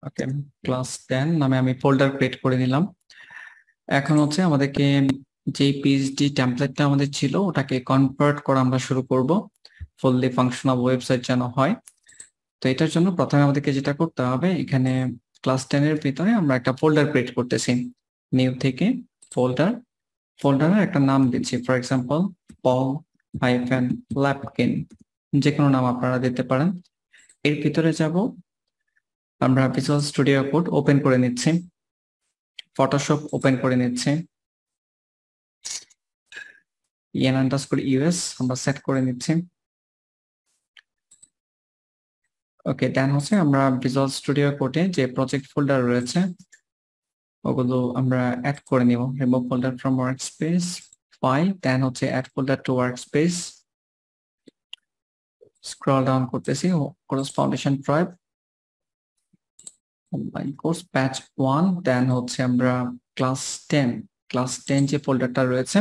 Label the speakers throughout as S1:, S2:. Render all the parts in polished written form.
S1: ওকে, class 10 নামে আমি folder create করে নিলাম। এখন হচ্ছে আমাদেরকে যে পিএইচডি টেমপ্লেটটা আমাদের ছিল ওটাকে কনভার্ট করা আমরা শুরু করব ফুললি ফাংশনাল ওয়েবসাইট যেন হয়। তো এটার জন্য প্রথমে আমাদেরকে যেটা করতে হবে, এখানে ক্লাস 10 এর ভিতরে আমরা একটা ফোল্ডার ক্রিয়েট করতেছি। নিউ থেকে ফোল্ডার, ফোল্ডারের একটা নাম দিচ্ছি, ফর এক্সাম্পল pol-lapkin, যে কোনো নাম আপনারা দিতে পারেন। এর ভিতরে যাব, আমরা ভিজুয়াল স্টুডিও কোড ওপেন করে নিচ্ছি, ফটোশপ ওপেন করে নিচ্ছি, en_us আমরা সেট করে নিচ্ছি। ওকে, দেন হচ্ছে আমরা ভিজুয়াল স্টুডিও কোডে যে প্রজেক্ট ফোল্ডার রয়েছে ওগুলো আমরা অ্যাড করে নিব। Remove folder from workspace, file, then হচ্ছে add folder to workspace. Scroll down করতেছি, course foundation tribe online course batch 1, then হচ্ছে আমরা ক্লাস 10 যে ফোল্ডারটা রয়েছে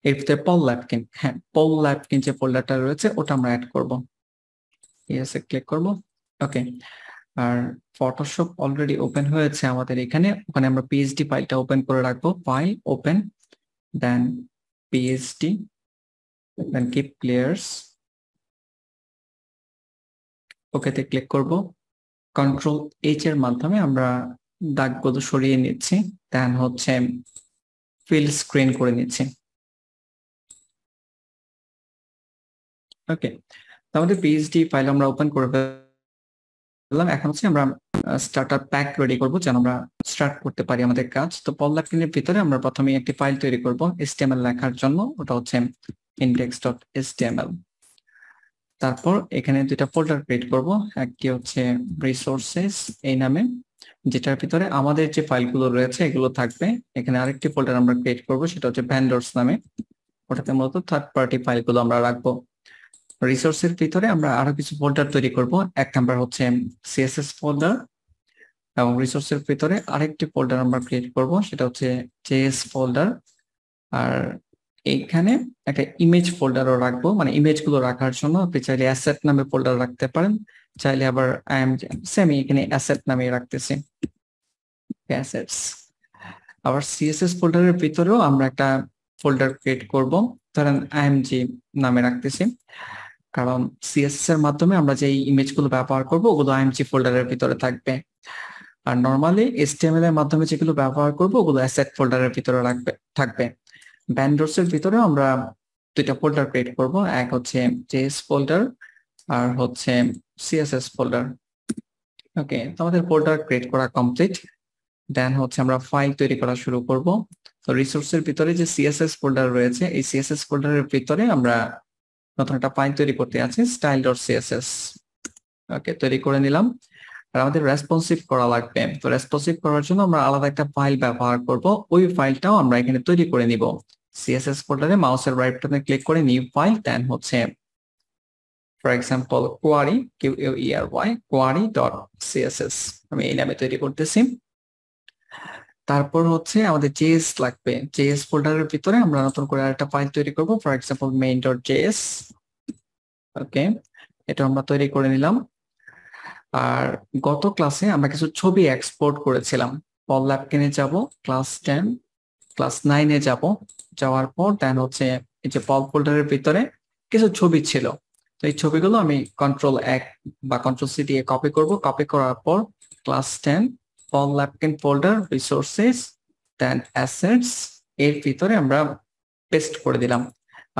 S1: এর ভিতরে pol-lapkin, হ্যাঁ pol-lapkin যে ফোল্ডারটা রয়েছে ওটা আমরা অ্যাড করব। ইয়েসে ক্লিক করব। ওকে, আর ফটোশপ অলরেডি ওপেন হয়েছে আমাদের এখানে, ওখানে আমরা পিএইচডি ফাইলটা ওপেন করে রাখবো। File open, then PhD, then keep layers, ওকেতে ক্লিক করব। কন্ট্রোল এইচ এর মাধ্যমে আমরা দাগগুলো সরিয়ে নিচ্ছি, দেন হচ্ছে ফিল স্ক্রিন করে নিচ্ছি। ওকে, আমাদের পিএইচডি ফাইল আমরা ওপেন করে ফেললাম। এখন হচ্ছে আমরা স্টার্টার প্যাক রেডি করব যেন আমরা স্টার্ট করতে পারি আমাদের কাজ। তো pol-lapkin এর ভিতরে আমরা প্রথমে একটি ফাইল তৈরি করব HTML লেখার জন্য, ওটা হচ্ছে index.html। তারপর এখানে দুইটা ফোল্ডার ক্রিয়েট করব, একটি হচ্ছে রিসোর্সেস এই নামে, যেটার ভিতরে আমাদের যে ফাইলগুলো রয়েছে এগুলো থাকবে। এখানে আরেকটি ফোল্ডার আমরা ক্রিয়েট করব, সেটা হচ্ছে ভেন্ডরস নামে, ওটাতে মূলত থার্ড পার্টি ফাইলগুলো আমরা রাখবো। রিসোর্সের ভিতরে আমরা আরো কিছু ফোল্ডার তৈরি করব, এক নাম্বার হচ্ছে সিএসএস ফোল্ডার, এবং রিসোর্সের ভিতরে আরেকটি ফোল্ডার আমরা ক্রিয়েট করব, সেটা হচ্ছে জেএস ফোল্ডার। আর এইখানে একটা ইমেজ ফোল্ডারও রাখবো, মানে ইমেজ গুলো রাখার জন্য আপনি চাইলে অ্যাসেট নামে ফোল্ডার রাখতে পারেন, চাইলে আবার সেমি এখানে অ্যাসেট নামে রাখতেছি, অ্যাসেটস। আবার সিএসএস ফোল্ডারের ভিতরেও আমরা একটা ফোল্ডার ক্রিয়েট করব, ধরেন আইএমজি নামে রাখতেছি, কারণ সিএসএস এর মাধ্যমে আমরা যে ইমেজগুলো ব্যবহার করব ওগুলো আইএমজি ফোল্ডারের ভিতরে থাকবে। আর নরমালি HTML এর মাধ্যমে যেগুলো ব্যবহার করব ওগুলো অ্যাসেট ফোল্ডারের ভিতরে থাকবে। ভেন্ডরস এর ভিতরে আমরা দুইটা ফোল্ডার ক্রিয়েট করব, এক হচ্ছে জেএস ফোল্ডার আর হচ্ছে সিএসএস ফোল্ডার। ওকে, তো আমাদের ফোল্ডার ক্রিয়েট করা কমপ্লিট। দেন হচ্ছে আমরা ফাইল তৈরি করা শুরু করব। তো রিসোর্সের ভিতরে যে সিএসএস ফোল্ডার রয়েছে এই সিএসএস ফোল্ডারের ভিতরে আমরা নতুন একটা ফাইল তৈরি করতে আছে, style.css। ওকে, তৈরি করে নিলাম। আর আমাদের রেসপন্সিভ করা লাগবে, তো রেসপন্সিভ করার জন্য আমরা আলাদা একটা ফাইল ব্যবহার করব, ওই ফাইলটাও আমরা এখানে তৈরি করে নিব। সিএসএস ফোল্ডারে মাউসের রাইট বাটনে ক্লিক করে নিউ ফাইল, দেন হচ্ছে for example query, QUERY, query.css আমি এই নামে তৈরি করতেছি। তারপর হচ্ছে আমাদের জেএস লাগবে, জেএস ফোল্ডারের ভিতরে আমরা নতুন করে আরেকটা ফাইল তৈরি করব, ফর এক্সাম্পল main.js। ওকে, এটা আমরা তৈরি করে নিলাম। আর গত ক্লাসে আমরা কিছু ছবি এক্সপোর্ট করেছিলাম। pol-lapkin এ যাব, ক্লাস 9 এ যাব, যাওয়ার পর দেন হচ্ছে এই যে পল ফোল্ডারের ভিতরে কিছু ছবি ছিল, তো এই ছবিগুলো আমি কন্ট্রোল-1 বা কন্ট্রোল-C দিয়ে কপি করব। কপি করার পর ক্লাস 10 pol-lapkin ফোল্ডার, রিসোর্সেস, দেন অ্যাসেটস এর ভিতরে আমরা পেস্ট করে দিলাম।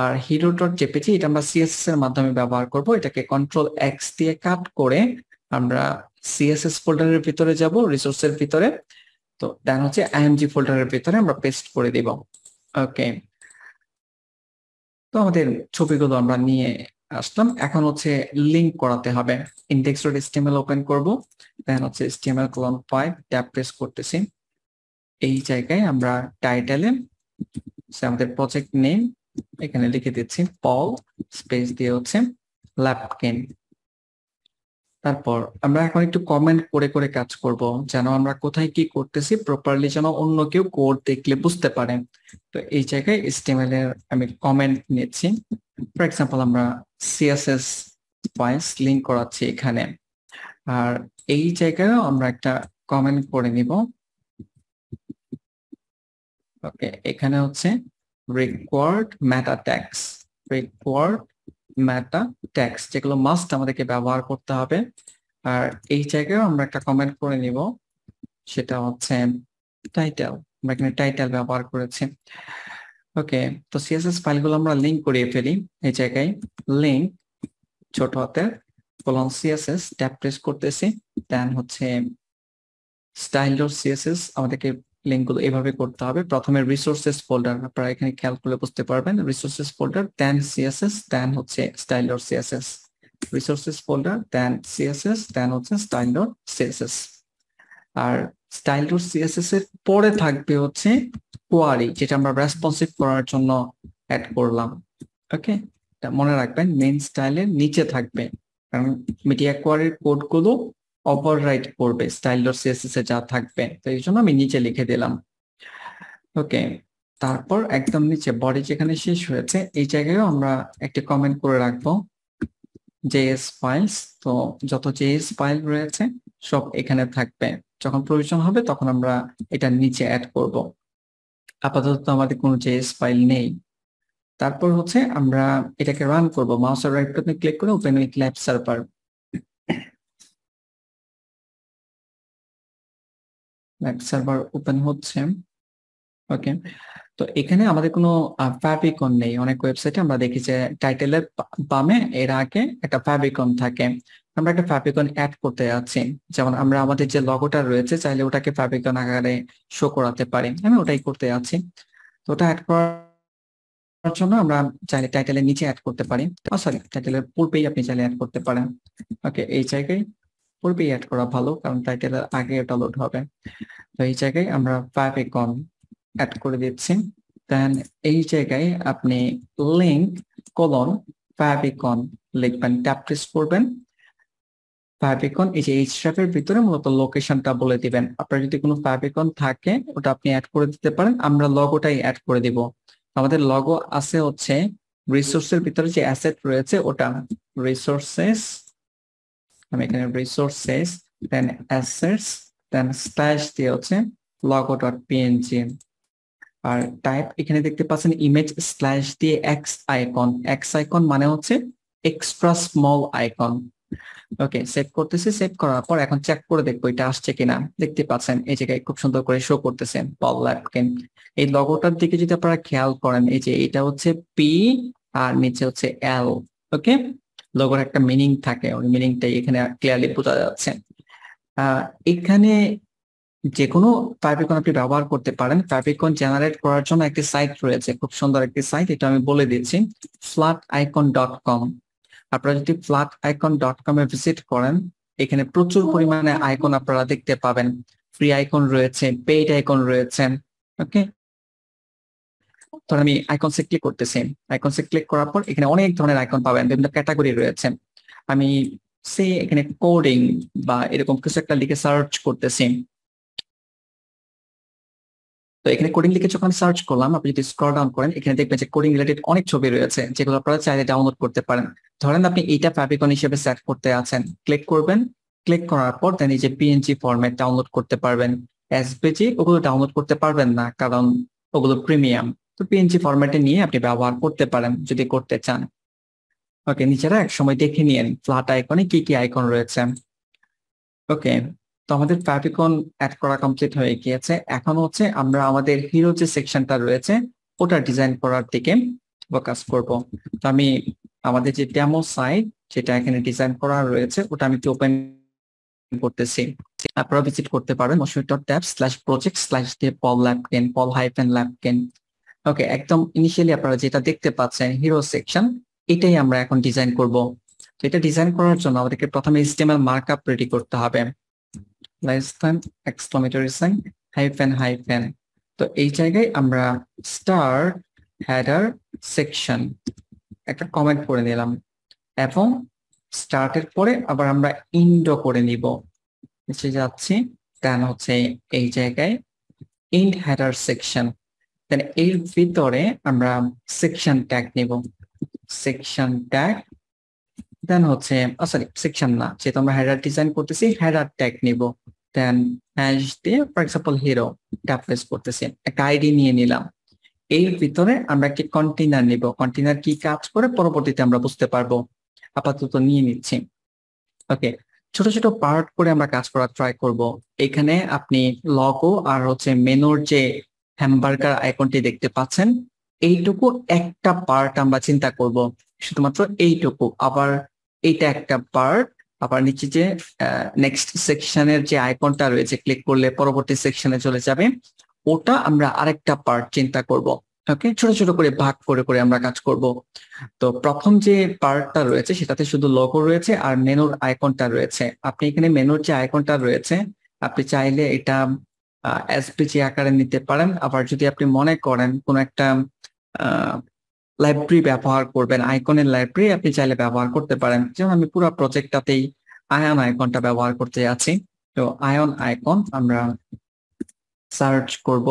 S1: আর hero.jpg এটা আমরা সিএসএস এর মাধ্যমে ব্যবহার করব, এটাকে কন্ট্রোল-X দিয়ে কাট করে আমরা সিএসএস ফোল্ডারের ভিতরে যাব, রিসোর্সের ভিতরে, তো দেন হচ্ছে আইএমজি ফোল্ডারের ভিতরে আমরা পেস্ট করে দিব। ওকে, তো আমাদের ছবিগুলো আমরা নিয়ে আসলাম। এখন হচ্ছে লিংক করাতে হবে। index.html ওপেন করব, দেন হচ্ছে HTML:5 ট্যাব প্রেস করতেছি। এই জায়গায় আমরা টাইটেলে আমাদের প্রজেক্ট নেম এখানে লিখে দিচ্ছি পল স্পেস দিয়ে হচ্ছে ল্যাপকিন। তারপর আমরা এখন একটু কমেন্ট করে করে কাজ করব, যেন আমরা কোথায় কি করতেছি প্রপারলি, যেন অন্য কেউ কোড দেখলে বুঝতে পারে। তো এই জায়গায় HTML এর আমি কমেন্ট নিচ্ছি, ফর এক্সাম্পল আমরা সিএসএস ওয়াইজ লিংক করাচ্ছি এখানে। আর এই জায়গায়ও আমরা একটা কমেন্ট করে নিব। ওকে, এখানে হচ্ছে রিকোয়ার্ড মেটা ট্যাগস, রিকোয়ার্ড মেটা ট্যাগস যেগুলো মাস্ট আমাদেরকে ব্যবহার করতে হবে। আর এই জায়গায় আমরা একটা কমেন্ট করে নিব, সেটা হচ্ছে টাইটেল। আমরা এখানে টাইটেল ব্যবহার করেছি। ওকে, তো সিএসএস ফাইলগুলো আমরা লিংক করিয়ে ফেলি। এই জায়গায় লিংক ছোট হাতের কোলন সিএসএস ট্যাব প্রেস করতেছি, দেন হচ্ছে স্টাইল ডট সিএসএস আমাদেরকে লিঙ্কগুলো এভাবে করতে হবে। প্রথমে রিসোর্সেস ফোল্ডার, আপনারা এখানে খেয়াল করে বুঝতে পারবেন, resources folder then CSS then হচ্ছে style dot CSS, resources folder then CSS then হচ্ছে স্টাইল ডট সিএসএস। আর স্টাইল ডট সিএসএস এর পরে থাকবে হচ্ছে কোয়ারি, যেটা আমরা রেসপন্সিভ করার জন্য অ্যাড করলাম। ওকে, এটা মনে রাখবেন, মেইন স্টাইলের নিচে থাকবে, কারণ মিডিয়া কোয়ারির কোডগুলো ওভাররাইট করবে স্টাইল ডট সিএসএস এ যা থাকবে, তো এই জন্য আমি নিচে লিখে দিলাম। ওকে, তারপর একদম নিচে বডি যেখানে শেষ হয়েছে এই জায়গায়ও আমরা একটা কমেন্ট করে রাখবো জেএস ফাইলস। তো যত জেএস ফাইল রয়েছে সব এখানে থাকবে, যখন প্রয়োজন হবে তখন আমরা এটা নিচে অ্যাড করব। আপাতত আমাদের কোনো জেএস ফাইল নেই। তারপর হচ্ছে আমরা এটাকে রান করব, মাউসের রাইট বাটনে ক্লিক করে open with lab server. Lab server open হচ্ছে। ওকে, তো এখানে আমাদের কোনো ফ্যাবিকন নেই। অনেক ওয়েবসাইটে আমরা দেখি যে টাইটেলের বামে এর আগে একটা ফ্যাবিকন থাকে, আমরা একটা ফ্যাবিকন অ্যাড করতে যাচ্ছি। যেমন আমরা আমাদের যে লগোটা রয়েছে চাইলে ওটাকে ফ্যাবিকন আকারে শো করাতে পারি, আমি ওটাই করতে যাচ্ছি। তো ওটা অ্যাড করার জন্য আমরা চাইলে টাইটেলের নিচে অ্যাড করতে পারি, সরি টাইটেলের পূর্বেই আপনি চাইলে অ্যাড করতে পারেন। ওকে, এই জায়গায় পূর্বেই অ্যাড করা ভালো, কারণ টাইটেলের আগে এটা লোড হবে। তো এই জায়গায় আমরা ফ্যাবিকন অ্যাড করে দিচ্ছি। দেন এই জায়গায় আপনি লিংক কোলন ফ্যাবিকন লিখবেন, ট্যাব প্রেস করবেন। ফ্যাবিকন এই যে এইচট্র্যাপের ভিতরে মূলত লোকেশনটা বলে দিবেন। আপনার যদি কোনো ফ্যাবিকন থাকে ওটা আপনি অ্যাড করে দিতে পারেন, আমরা লগোটাই অ্যাড করে দিব। আমাদের লগো আছে হচ্ছে রিসোর্সের ভিতরে যে অ্যাসেট রয়েছে ওটা, রিসোর্সেস, আমি এখানে রিসোর্সেস দেন অ্যাসেটস দেন স্ল্যাশ দিয়ে হচ্ছে লগো ডট পিএনজি। আর টাইপ এখানে দেখতে পাচ্ছেন ইমেজ স্ল্যাশ দিয়ে এক্স আইকন, এক্স আইকন মানে হচ্ছে এক্সট্রা স্মল আইকন। ওকে, সেভ করতেছি। সেভ করার পর এখন চেক করে দেখবো এটা আসছে কিনা। দেখতে পাচ্ছেন এই জায়গায় খুব সুন্দর করে শো করতেছে পল ল্যাপকিন। এই লগোটার দিকে যদি আপনারা খেয়াল করেন, এই যে এটা হচ্ছে পি আর নিচে হচ্ছে এল। ওকে, লগোর একটা মিনিং থাকে, ওই মিনিংটাই এখানে ক্লিয়ারলি বোঝা যাচ্ছে। এখানে যে কোনো ফ্যাবিকন আপনি ব্যবহার করতে পারেন। ফ্যাবিকন জেনারেট করার জন্য একটি সাইট রয়েছে, খুব সুন্দর একটি সাইট, এটা আমি বলে দিচ্ছি, flaticon.com। আপনারা যদি flaticon.com এ ভিজিট করেন, এখানে প্রচুর পরিমাণে আইকন আপনারা দেখতে পাবেন। ফ্রি আইকন রয়েছে, পেইড আইকন রয়েছে। ওকে, তো আমি আইকনসে ক্লিক করতেছি। আইকনসে ক্লিক করার পর এখানে অনেক ধরনের আইকন পাবেন, বিভিন্ন ক্যাটাগরি রয়েছে। আমি এখানে কোডিং বা এরকম কিছু একটা লিখে সার্চ করতেছি। তো এখানে কোডিং লিখে যখন সার্চ করলাম, আপনি যদি স্ক্রল ডাউন করেন এখানে দেখবেন যে কোডিং রিলেটেড অনেক ছবি রয়েছে, যেগুলো আপনারা চাইলে ডাউনলোড করতে পারেন। ধরেন আপনি এইটা ফ্যাবিকন হিসেবে সেট করতে আছেন, ক্লিক করবেন। ক্লিক করার পর দেন এই যে পিএনজি ফরম্যাট ডাউনলোড করতে পারবেন। এসভিজি ওগুলো ডাউনলোড করতে পারবেন না, কারণ ওগুলো প্রিমিয়াম। তো পিএনজি ফরম্যাটে নিয়ে আপনি ব্যবহার করতে পারেন যদি করতে চান। ওকে, নিচেরা এক সময় দেখে নিয়েন ফ্ল্যাট আইকনে কি কি আইকন রয়েছে। ওকে, তো আমাদের ফ্যাবিকন অ্যাড করা কমপ্লিট হয়ে গিয়েছে। এখন হচ্ছে আমরা আমাদের হিরো যে সেকশনটা রয়েছে ওটা ডিজাইন করার দিকে ফোকাস করব। তো আমি আমাদের যে ডেমো সাইট যেটা এখানে ডিজাইন করা রয়েছে ওটা আমি ওপেন করতেছি। আপনারা ভিজিট করতে পারেন moshpit.tab/project/pol ল্যাপকিন। ওকে, একদম ইনিশিয়ালি আপনারা যেটা দেখতে পাচ্ছেন হিরো সেকশন, এটাই আমরা এখন ডিজাইন করব। তো এটা ডিজাইন করার জন্য আমাদেরকে প্রথমে HTML মার্কআপ রেডি করতে হবে, less than exclamatory sign hyphen hyphen. তো এই জায়গায় আমরা স্টার্ট হেডার সেকশন একটা কমেন্ট করে নিলাম, এবং স্টার্টের পরে আবার আমরা ইন্ডো করে নিব, নিচে যাচ্ছি। দেন হচ্ছে এই জায়গায় ইন্ড হেডার সেকশন, দেন এর ভিতরে আমরা সেকশন ট্যাগ নিব, সেকশন ট্যাগ দেন হচ্ছে সরি সেকশন না, যেহেতু আমরা হেডার ডিজাইন করতেছি হেডার ট্যাগ নিব। দেন হ্যাশ দিয়ে for example hero tap press করতেছি, একটা আইডি নিয়ে নিলাম। এর ভিতরে আমরা একটি কন্টেইনার নিব, কন্টেইনার কি কাজ করে পরবর্তীতে আমরা বুঝতে পারবো, আপাতত নিয়ে নিচ্ছি। ওকে, ছোট ছোট পার্ট করে আমরা কাজ করার ট্রাই করব। এখানে আপনি লগো আর হচ্ছে মেনুর যে হ্যামবার্গার আইকনটি দেখতে পাচ্ছেন, এইটুকু একটা পার্ট আমরা চিন্তা করব, শুধুমাত্র এইটুকু। আবার এইটা একটা পার্ট, আবার নিচে যে নেক্সট সেকশনের যে আইকনটা রয়েছে ক্লিক করলে পরবর্তী সেকশনে চলে যাবে, ওটা আমরা আরেকটা পার্ট চিন্তা করব। ওকে, ছোট ছোট করে ভাগ করে করে আমরা কাজ করব। তো প্রথম যে পার্টটা রয়েছে সেটাতে শুধু লোগো রয়েছে আর মেনুর আইকনটা রয়েছে। আপনি এখানে মেনুর যে আইকনটা রয়েছে আপনি চাইলে এটা এসভিজি আকারে নিতে পারেন। আবার যদি আপনি মনে করেন কোন একটা লাইব্রেরি ব্যবহার করবেন, আইকনের লাইব্রেরি, আপনি চাইলে ব্যবহার করতে পারেন। যেমন আমি পুরো প্রজেক্টটাতেই আয়ন আইকনটা ব্যবহার করতে যাচ্ছি। তো আয়ন আইকন আমরা সার্চ করব,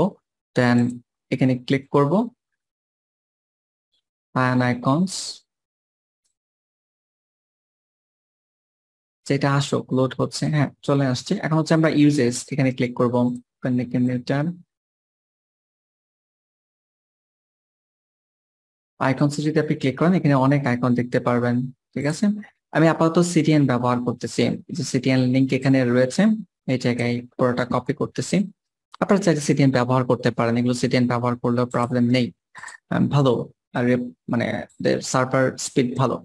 S1: দেন এখানে ক্লিক করব, আয়ন আইকনস, যেটা আসুক লোড হচ্ছে, হ্যাঁ চলে আসছে। এখন হচ্ছে আমরা ইউজেস এখানে ক্লিক করবো, আইকনস যদি আপনি ক্লিক করেন এখানে অনেক আইকন দেখতে পারবেন। ঠিক আছে, আমি আপাতত সিটিএন ব্যবহার করতেছি, যে সিটিএন লিংক এখানে রয়েছে এই জায়গায় পুরোটা কপি করতেছি। আপনারা চাইলে সিটিএন ব্যবহার করতে পারেন, এগুলো সিটিএন ব্যবহার করলেও প্রবলেম নেই, ভালো। আর মানে সার্ভার স্পিড ভালো।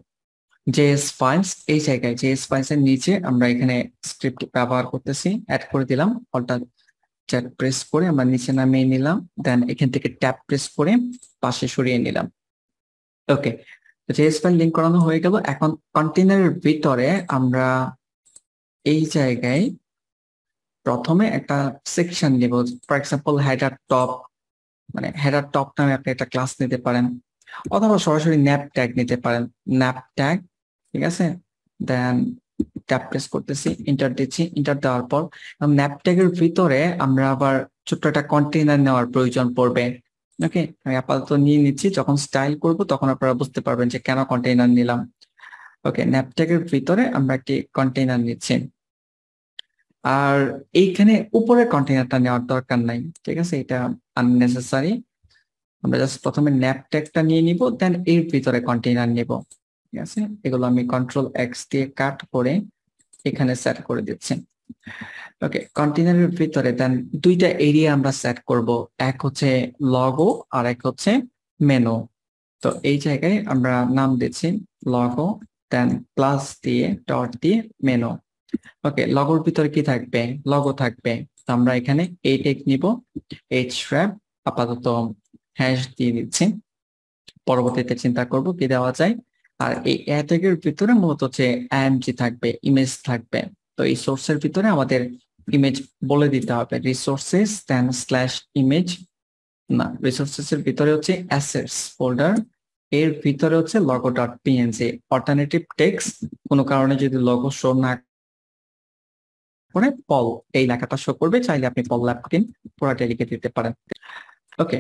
S1: জেএস ফাইলস, এই জায়গায় জেএস ফাইলস এর নিচে আমরা এখানে স্ক্রিপ্ট ব্যবহার করতেছি, অ্যাড করে দিলাম। অল্টার চ্যাট প্রেস করে আমরা নিচে নামিয়ে নিলাম, দেন এখান থেকে ট্যাব প্রেস করে পাশে সরিয়ে নিলাম। ওকে, জেএস ফাইল লিংক করানো হয়ে গেল। এখন কন্টেইনারের ভিতরে আমরা এই জায়গায় প্রথমে একটা সেকশন নিব, ফর এক্সাম্পল হেডার টপ, মানে হেডার টপ নামে আপনি একটা ক্লাস নিতে পারেন, অথবা সরাসরি ন্যাপ ট্যাগ নিতে পারেন, ন্যাপ ট্যাগ। ঠিক আছে, দেন ট্যাপ প্রেস করতেছি, ইন্টার দিচ্ছি। ইন্টার দেওয়ার পর ন্যাপ ট্যাগের ভিতরে আমরা আবার ছোট্ট একটা কন্টেইনার নেওয়ার প্রয়োজন পড়বে। ওকে, আমি আপাতত নিয়ে নিচ্ছি, যখন স্টাইল করব তখন আপনারা বুঝতে পারবেন যে কেন কন্টেইনার নিলাম। ওকে, ন্যাপ ট্যাগের ভিতরে আমরা একটি কন্টেইনার নিচ্ছি, আর এইখানে উপরের কন্টেইনারটা নেওয়ার দরকার নাই। ঠিক আছে, এটা আননেসেসারি। আমরা জাস্ট প্রথমে ন্যাপ ট্যাগটা নিয়ে নিব, দেন এর ভিতরে কন্টেইনার নিব। ঠিক আছে, এগুলো আমি কন্ট্রোল এক্স দিয়ে কাট করে এখানে সেট করে দিচ্ছি। ওকে, কন্টেইনারের ভিতরে দেন দুইটা এরিয়া আমরা সেট করব, এক হচ্ছে লগো আর এক হচ্ছে মেনু। তো এই জায়গায় আমরা নাম দিচ্ছি লগো, দেন প্লাস দিয়ে ডট দিয়ে মেনু। ওকে, লগোর ভিতরে কি থাকবে, লগো থাকবে। তো আমরা এখানে এই ট্যাগ নিব, href, আপাতত হ্যাশ দিয়ে দিচ্ছি, পরবর্তীতে চিন্তা করব কি দেওয়া যায়। আর এই ট্যাগের ভিতরে মূলত হচ্ছে img থাকবে, ইমেজ থাকবে। তো এই সোর্সের ভিতরে আমাদের ইমেজ বলে দিতে হবে, রিসোর্সেস দেন স্ল্যাশ ইমেজ, না রিসোর্সেস এর ভিতরে হচ্ছে অ্যাসেটস ফোল্ডার, এর ভিতরে হচ্ছে logo dot PNG, alternative text. কোনো কারণে যদি লগো শো না করে পল এই লেখাটা শো করবে, চাইলে আপনি পল ল্যাপকিন পুরোটা লিখে দিতে পারেন। ওকে,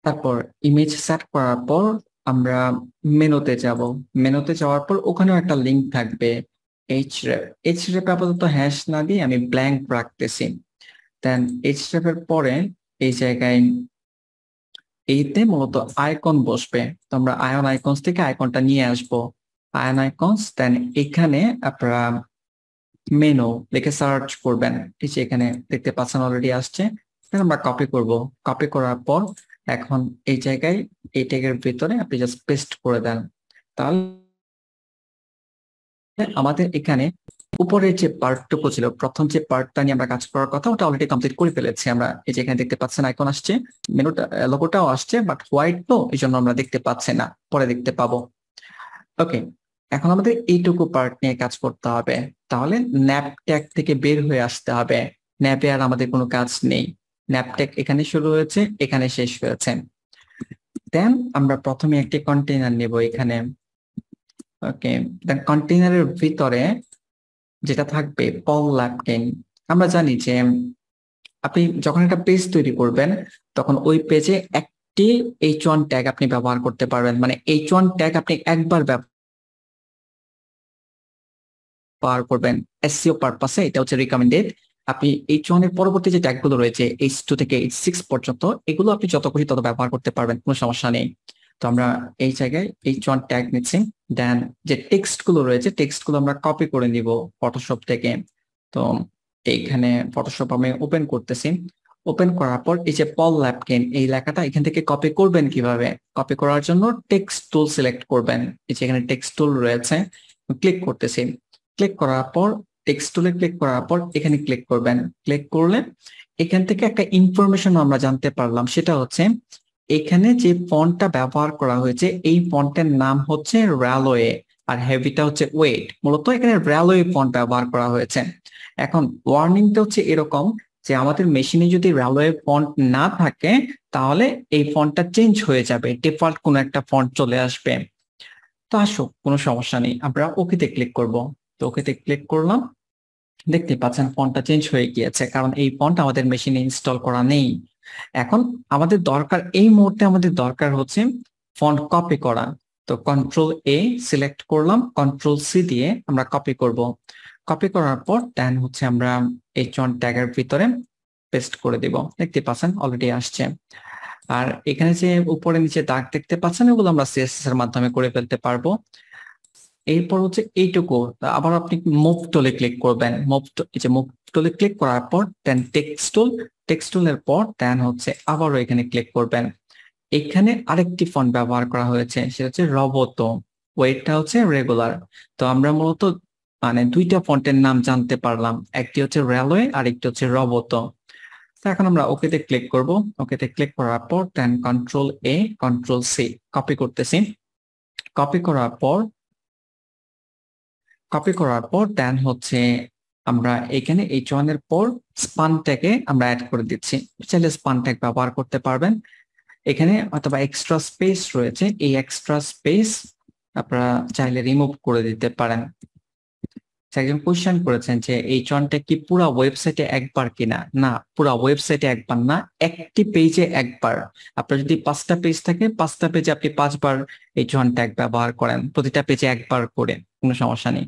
S1: তারপর ইমেজ সেট করার পর আমরা মেনুতে যাব, মেনুতে যাওয়ার পর ওখানেও একটা লিংক থাকবে href। href আপাতত হ্যাশ না দিয়ে আমি ব্ল্যাঙ্ক রাখতেছি। দেন href এর পরে এই জায়গায় এইতে মূলত আইকন বসবে, তো আমরা আয়ন আইকনস থেকে আইকনটা নিয়ে আসবো, আয়ন আইকনস। দেন এখানে আপনারা মেনু লিখে সার্চ করবেন, এই যে এখানে দেখতে পাচ্ছেন অলরেডি আসছে। আমরা কপি করব, কপি করার পর এখন এই জায়গায় এই ট্যাগের ভিতরে আপনি জাস্ট পেস্ট করে দেন, তাহলে আমাদের এখানে উপরের যে পার্টটুকু ছিল, প্রথম যে পার্টটা নিয়ে আমরা কাজ করার কথা, ওটা অলরেডি কমপ্লিট করে ফেলেছি আমরা। এই যে এখানে দেখতে পাচ্ছেন আইকন আসছে, মেনুটা লোগোটাও আসছে, বাট হোয়াইট তো এই জন্য আমরা দেখতে পাচ্ছি না, পরে দেখতে পাবো। ওকে, এখন আমাদের এইটুকু পার্ট নিয়ে কাজ করতে হবে, তাহলে ন্যাপ ট্যাগ থেকে বের হয়ে আসতে হবে। ন্যাপে আর আমাদের কোনো কাজ নেই, ন্যাপ ট্যাগ এখানে শুরু হয়েছে এখানে শেষ হয়েছে। দেন আমরা প্রথমে একটি কন্টেইনার নেব এখানে। ওকে, দেন কন্টেইনারের ভিতরে যেটা থাকবে পল ল্যাপকিন। আমরা জানি যে আপনি যখন একটা পেজ তৈরি করবেন তখন ওই পেজে একটি H1 ট্যাগ আপনি ব্যবহার করতে পারবেন, মানে H1 ট্যাগ আপনি একবার ব্যবহার ব্যবহার করবেন এসইও পারপাসে, এটা হচ্ছে রিকমেন্ডেড। আপনি H1 এর পরবর্তী যে ট্যাগগুলো রয়েছে H2 থেকে H6 পর্যন্ত, এগুলো আপনি যত খুশি তত ব্যবহার করতে পারবেন, কোনো সমস্যা নেই। তো আমরা এই জায়গায় H1 ট্যাগ নিচ্ছি। দেন যে টেক্সট গুলো রয়েছে, টেক্সট গুলো আমরা কপি করে নিব ফটোশপ থেকে। তো এইখানে ফটোশপ আমি ওপেন করতেছি। ওপেন করার পর এই যে পল ল্যাপকিন, এই লেখাটা এখান থেকে কপি করবেন কিভাবে? কপি করার জন্য টেক্সট টুল সিলেক্ট করবেন। এই যে এখানে টেক্সট টুল রয়েছে, ক্লিক করতেছি। ক্লিক করার পর টেক্সট টুলে ক্লিক করার পর এখানে ক্লিক করবেন। ক্লিক করলে এখান থেকে একটা ইনফরমেশন আমরা জানতে পারলাম, সেটা হচ্ছে এখানে যে ফন্টটা ব্যবহার করা হয়েছে এই ফন্টের নাম হচ্ছে র্যালওয়ে, আর হেভিটা হচ্ছে ওয়েট। মূলত এখানে র্যালওয়ে ফন্ট ব্যবহার করা হয়েছে। এখন ওয়ার্নিংটা হচ্ছে এরকম যে আমাদের মেশিনে যদি র্যালওয়ে ফন্ট না থাকে তাহলে এই ফন্টটা চেঞ্জ হয়ে যাবে, ডিফল্ট কোনো একটা ফন্ট চলে আসবে। তো আসুক, কোনো সমস্যা নেই, আমরা ওকেতে ক্লিক করব। তো ওকেতে ক্লিক করলাম, দেখতে পাচ্ছেন ফন্টটা চেঞ্জ হয়ে গিয়েছে, কারণ এই ফন্ট আমাদের মেশিনে ইনস্টল করা নেই। এখন আমাদের দরকার, এই মুহূর্তে আমাদের দরকার হচ্ছে ফন্ট কপি করা। তো কন্ট্রোল এ সিলেক্ট করলাম, কন্ট্রোল সি দিয়ে আমরা কপি করব। কপি করার পর দেন হচ্ছে আমরা H1 ট্যাগের ভিতরে পেস্ট করে দিব। দেখতে পাচ্ছেন অলরেডি আসছে। আর এখানে যে উপরে নিচে দাগ দেখতে পাচ্ছেন, এগুলো আমরা সিএসএস এর মাধ্যমে করে ফেলতে পারবো। এরপর হচ্ছে এইটুকু আবার আপনি মুভ টুলে ক্লিক করবেন। মুভ টুলে ক্লিক করার পর দেন টেক্সট টুলের পর দেন হচ্ছে আবারও এখানে ক্লিক করবেন। এখানে আরেকটি ফন্ট ব্যবহার করা হয়েছে, সেটা হচ্ছে রবতো। ওয়েটটা হচ্ছে রেগুলার। তো আমরা মূলত মানে দুইটা ফন্টের নাম জানতে পারলাম, একটি হচ্ছে রেলওয়ে আর একটি হচ্ছে রবতো। তো এখন আমরা ওকেতে ক্লিক করব। ওকেতে ক্লিক করার পর দেন কন্ট্রোল এ কন্ট্রোল সি কপি করতেছি। কপি করার পর দেন হচ্ছে আমরা এখানে H1 এর পর স্পান ট্যাগে আমরা অ্যাড করে দিচ্ছি। চাইলে স্পান ট্যাগ ব্যবহার করতে পারবেন। এখানে অথবা এক্সট্রা স্পেস রয়েছে, এই এক্সট্রা স্পেস আপনারা চাইলে রিমুভ করে দিতে পারেন। একজন কোয়েশ্চেন করেছেন যে H1 ট্যাগ কি পুরো ওয়েবসাইটে একবার কিনা? না, পুরো ওয়েবসাইটে একবার না, একটি পেজে একবার। আপনার যদি 5টা পেজ থাকে, 5টা পেজে আপনি 5বার H1 ট্যাগ ব্যবহার করেন, প্রতিটা পেজে একবার করে, কোনো সমস্যা নেই।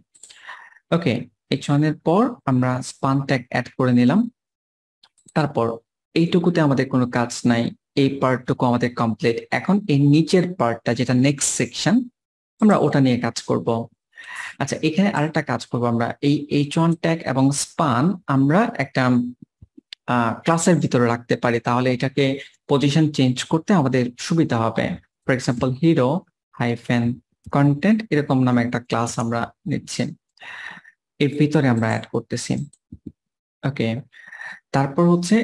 S1: ওকে, H1 এর পর আমরা স্পান ট্যাগ অ্যাড করে নিলাম। তারপর এইটুকুতে আমাদের কোনো কাজ নাই, এই পার্টটুকু আমাদের কমপ্লিট। এখন এই নিচের পার্টটা যেটা নেক্সট সেকশন, আমরা ওটা নিয়ে কাজ করব। আচ্ছা, এখানে আরেকটা কাজ করব আমরা, এই H1 ট্যাগ এবং স্পান আমরা একটা ক্লাসের ভিতরে রাখতে পারি, তাহলে এটাকে পজিশন চেঞ্জ করতে আমাদের সুবিধা হবে। For example hero hyphen content এরকম নামে একটা ক্লাস আমরা নিচ্ছি, এর ভিতরে আমরা অ্যাড করতেছি। ওকে, তারপর হচ্ছে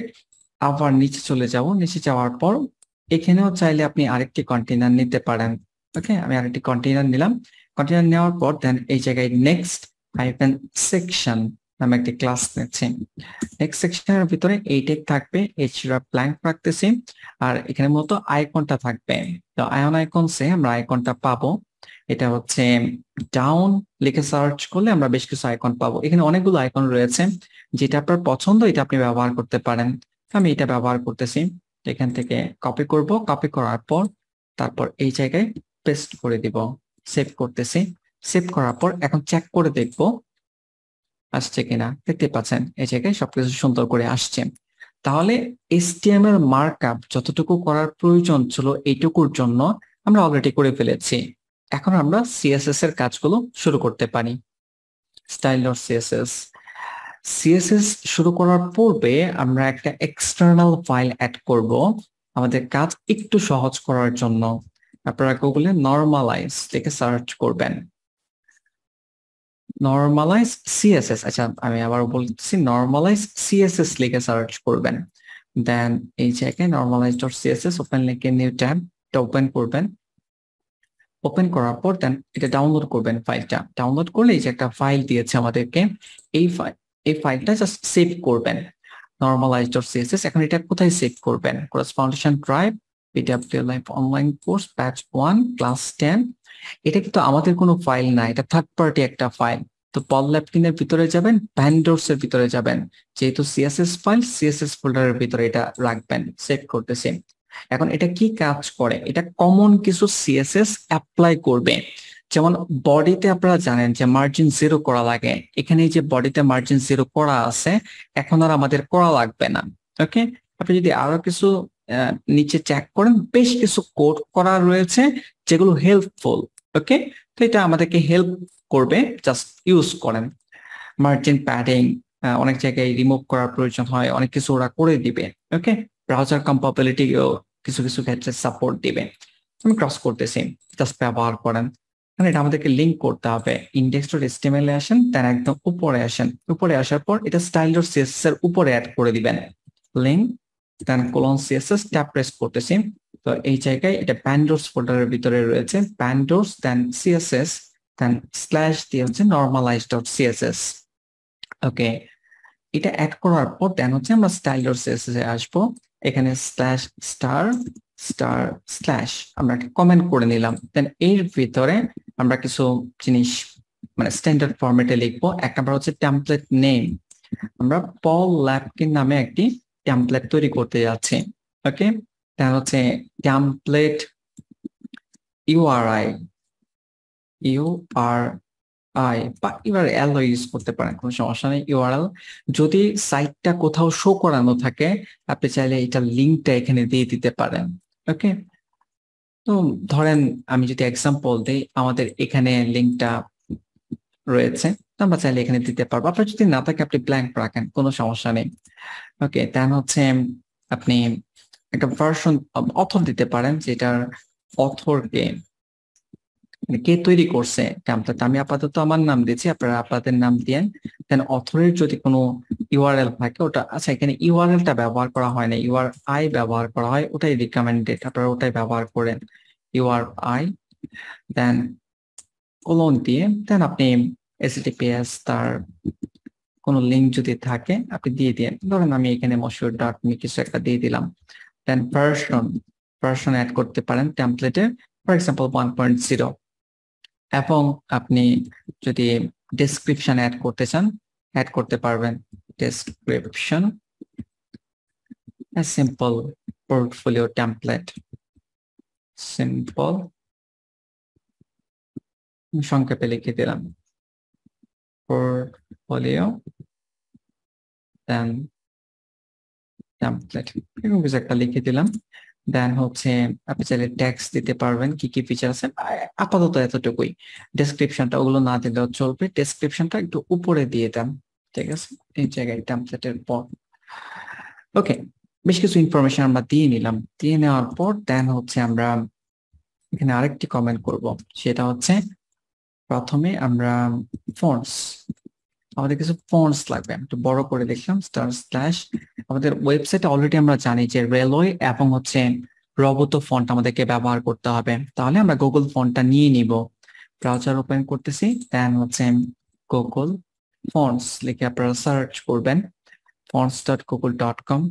S1: আবার নিচে চলে যাব। নিচে যাওয়ার পর এখানেও চাইলে আপনি আরেকটি কন্টেইনার নিতে পারেন। ওকে, আমি আরেকটি কন্টেইনার নিলাম। কন্টেইনার নেওয়ার পর দেন এই জায়গায় নেক্সট হাইফেন সেকশন নামে একটি ক্লাস নিচ্ছি। নেক্সট সেকশনের ভিতরে এই ট্যাগ থাকবে, href ব্ল্যাঙ্ক রাখতেছি। আর এখানে মূলত আইকনটা থাকবে। তো আয়ন আইকনসে আমরা আইকনটা পাবো, এটা হচ্ছে ডাউন লিখে সার্চ করলে আমরা বেশ কিছু আইকন পাবো। এখানে অনেকগুলো আইকন রয়েছে, যেটা আপনার পছন্দ এটা আপনি ব্যবহার করতে পারেন। আমি এটা ব্যবহার করতেছি। এখান থেকে কপি করব, কপি করার পর তারপর এই জায়গায় পেস্ট করে দিব। সেভ করতেছি। সেভ করার পর এখন চেক করে দেখব আসছে কিনা। দেখতে পাচ্ছেন এই জায়গায় সবকিছু সুন্দর করে আসছে। তাহলে HTML মার্কআপ যতটুকু করার প্রয়োজন ছিল এইটুকুর জন্য আমরা অলরেডি করে ফেলেছি। এখন আমরা CSS এর কাজগুলো শুরু করতে পারি। CSS শুরু করার পূর্বে আমরা একটা এক্সটার্নাল ফাইল অ্যাড করব আমাদের কাজ একটু সহজ করার জন্য। আপনারা গুগলে নরমালাইজ লিখে সার্চ করবেন, নরমালাইজ CSS। আচ্ছা, আমি আবার বলতেছি, নরমালাইজ CSS লিখে সার্চ করবেন। দেন এই জায়গায় normalize.css ওপেন লিখে নিউ ট্যাব এটা ওপেন করবেন। ওপেন করার পর দেন এটা ডাউনলোড করবেন। ফাইলটা ডাউনলোড করলে এই যে একটা ফাইল দিয়েছে আমাদেরকে, এই ফাইলটা জাস্ট সেভ করবেন normalize.css। এখন এটা কোথায় সেভ করবেন? Chorus foundation drive, PWL live online course batch 1 class 10। এটা কিন্তু আমাদের কোনো ফাইল না, এটা থার্ড পার্টি একটা ফাইল। তো পল ল্যাপকিনের ভিতরে যাবেন, ভ্যান্ডোর্স এর ভিতরে যাবেন, যেহেতু CSS ফাইল CSS ফোল্ডারের ভিতরে এটা রাখবেন। সেভ করতেছি। এখন এটা কি কাজ করে? এটা কমন কিছু CSS অ্যাপ্লাই করবে। যেমন বডিতে আপনারা জানেন যে মার্জিন 0 করা লাগে, এখানে এই যে বডিতে মার্জিন 0 করা আছে, এখন আর আমাদের করা লাগবে না। ওকে, আপনি যদি আরো কিছু নিচে চেক করেন, বেশ কিছু কোড করা রয়েছে যেগুলো হেল্পফুল। ওকে, তো এটা আমাদেরকে হেল্প করবে, জাস্ট ইউজ করেন। মার্জিন প্যাডিং অনেক জায়গায় রিমুভ করার প্রয়োজন হয়, অনেক কিছু ওরা করে দিবে। ওকে, ব্রাউজার কম্পাবিলিটিও কিছু কিছু ক্ষেত্রে সাপোর্ট দিবে। আমি ক্রস করতেছি, জাস্ট ব্যবহার করেন। মানে এটা আমাদেরকে লিঙ্ক করতে হবে। index.html এ আসেন, দেন একদম উপরে আসেন, উপরে আসার পর এটা style.css এর উপরে অ্যাড করে দিবেন। Link then colon CSS tab press করতেছি। তো এই জায়গায় এটা প্যান্ডোর্স ফোল্ডারের ভিতরে রয়েছে, প্যান্ডোর্স দেন সিএসএস দেন স্ল্যাশ দিয়ে হচ্ছে normalize.css। ওকে, এটা অ্যাড করার পর দেন হচ্ছে আমরা style.css এ আসবো। এখানে স্ল্যাশ স্টার স্টার স্ল্যাশ আমরা একটা কমেন্ট করে নিলাম। দেন এর ভিতরে আমরা কিছু জিনিস মানে স্ট্যান্ডার্ড ফরম্যাটে লিখবো। এক নাম্বার হচ্ছে টেমপ্লেট নেম, আমরা পল ল্যাপকিন নামে একটি টেমপ্লেট তৈরি করতে যাচ্ছি। ওকে, দেন হচ্ছে টেমপ্লেট ইউআরআই বা ইউআরএল ইউজ করতে পারেন, কোনো সমস্যা নেই। ইউআরএল যদি সাইটটা কোথাও শো করানো থাকে, আপনি চাইলে এটা লিঙ্কটা এখানে দিয়ে দিতে পারেন। ওকে, তো ধরেন আমি যদি এক্সাম্পল দিই, আমাদের এখানে লিঙ্কটা রয়েছে, আমরা চাইলে এখানে দিতে পারবো। আপনার যদি না থাকে আপনি ব্ল্যাঙ্ক রাখেন, কোনো সমস্যা নেই। ওকে, দেন হচ্ছে আপনি একটা ভার্সন অথর দিতে পারেন, যেটার অথরকে কে তৈরি করছে টেমপ্লেট। আমি আপাতত আমার নাম দিয়েছি, আপনারা আপনাদের নাম দিয়েন। দেন অথরের যদি কোনো ইউআরএল থাকে ওটা, আচ্ছা এখানে ইউআরএলটা ব্যবহার করা হয় না, ইউআরআই ব্যবহার করা হয়, ওটাই রিকমেন্ডেড, আপনারা ওটাই ব্যবহার করেন, ইউআরআই। দেন কোলন দিয়ে দেন আপনি HTTPS তার কোনো লিঙ্ক যদি থাকে আপনি দিয়ে দিন। ধরেন আমি এখানে moshood.me কিছু একটা দিয়ে দিলাম। দেন ভার্সন অ্যাড করতে পারেন টেমপ্লেটে, ফর এক্সাম্পল 1.0। এবং আপনি যদি ডেসক্রিপশন অ্যাড করতে চান, অ্যাড করতে পারবেন। Description simple portfolio template, simple সংক্ষেপে লিখে দিলাম পোর্টফোলিও দেন টেমপ্লেট, এরকম কিছু একটা লিখে দিলাম। দেন হচ্ছে আপনি চাইলে ট্যাক্স দিতে পারবেন, কি কি ফিচার আছে। আপাতত এতটুকুই, ডেসক্রিপশনটা ওগুলো না দিলেও চলবে, ডেসক্রিপশনটা একটু উপরে দিয়ে দেন। ঠিক আছে, এই জায়গায় টেমপ্লেটের পর। ওকে, বেশ কিছু ইনফরমেশন আমরা দিয়ে নিলাম। দিয়ে নেওয়ার পর দেন হচ্ছে আমরা এখানে আরেকটি কমেন্ট করব, সেটা হচ্ছে প্রথমে আমরা ফন্টস, আমাদের কিছু ফন্টস লাগবে। একটু বড় করে দেখলাম স্টার স্ল্যাশ। আমাদের ওয়েবসাইটে অলরেডি আমরা জানি যে রেলওয়ে এবং হচ্ছে রবতো ফন্ট আমাদেরকে ব্যবহার করতে হবে, তাহলে আমরা গুগল ফন্টটা নিয়ে নিব। ব্রাউজার ওপেন করতেছি, দেন হচ্ছে গুগল ফন্টস লিখে আপনারা সার্চ করবেন fonts.google.com।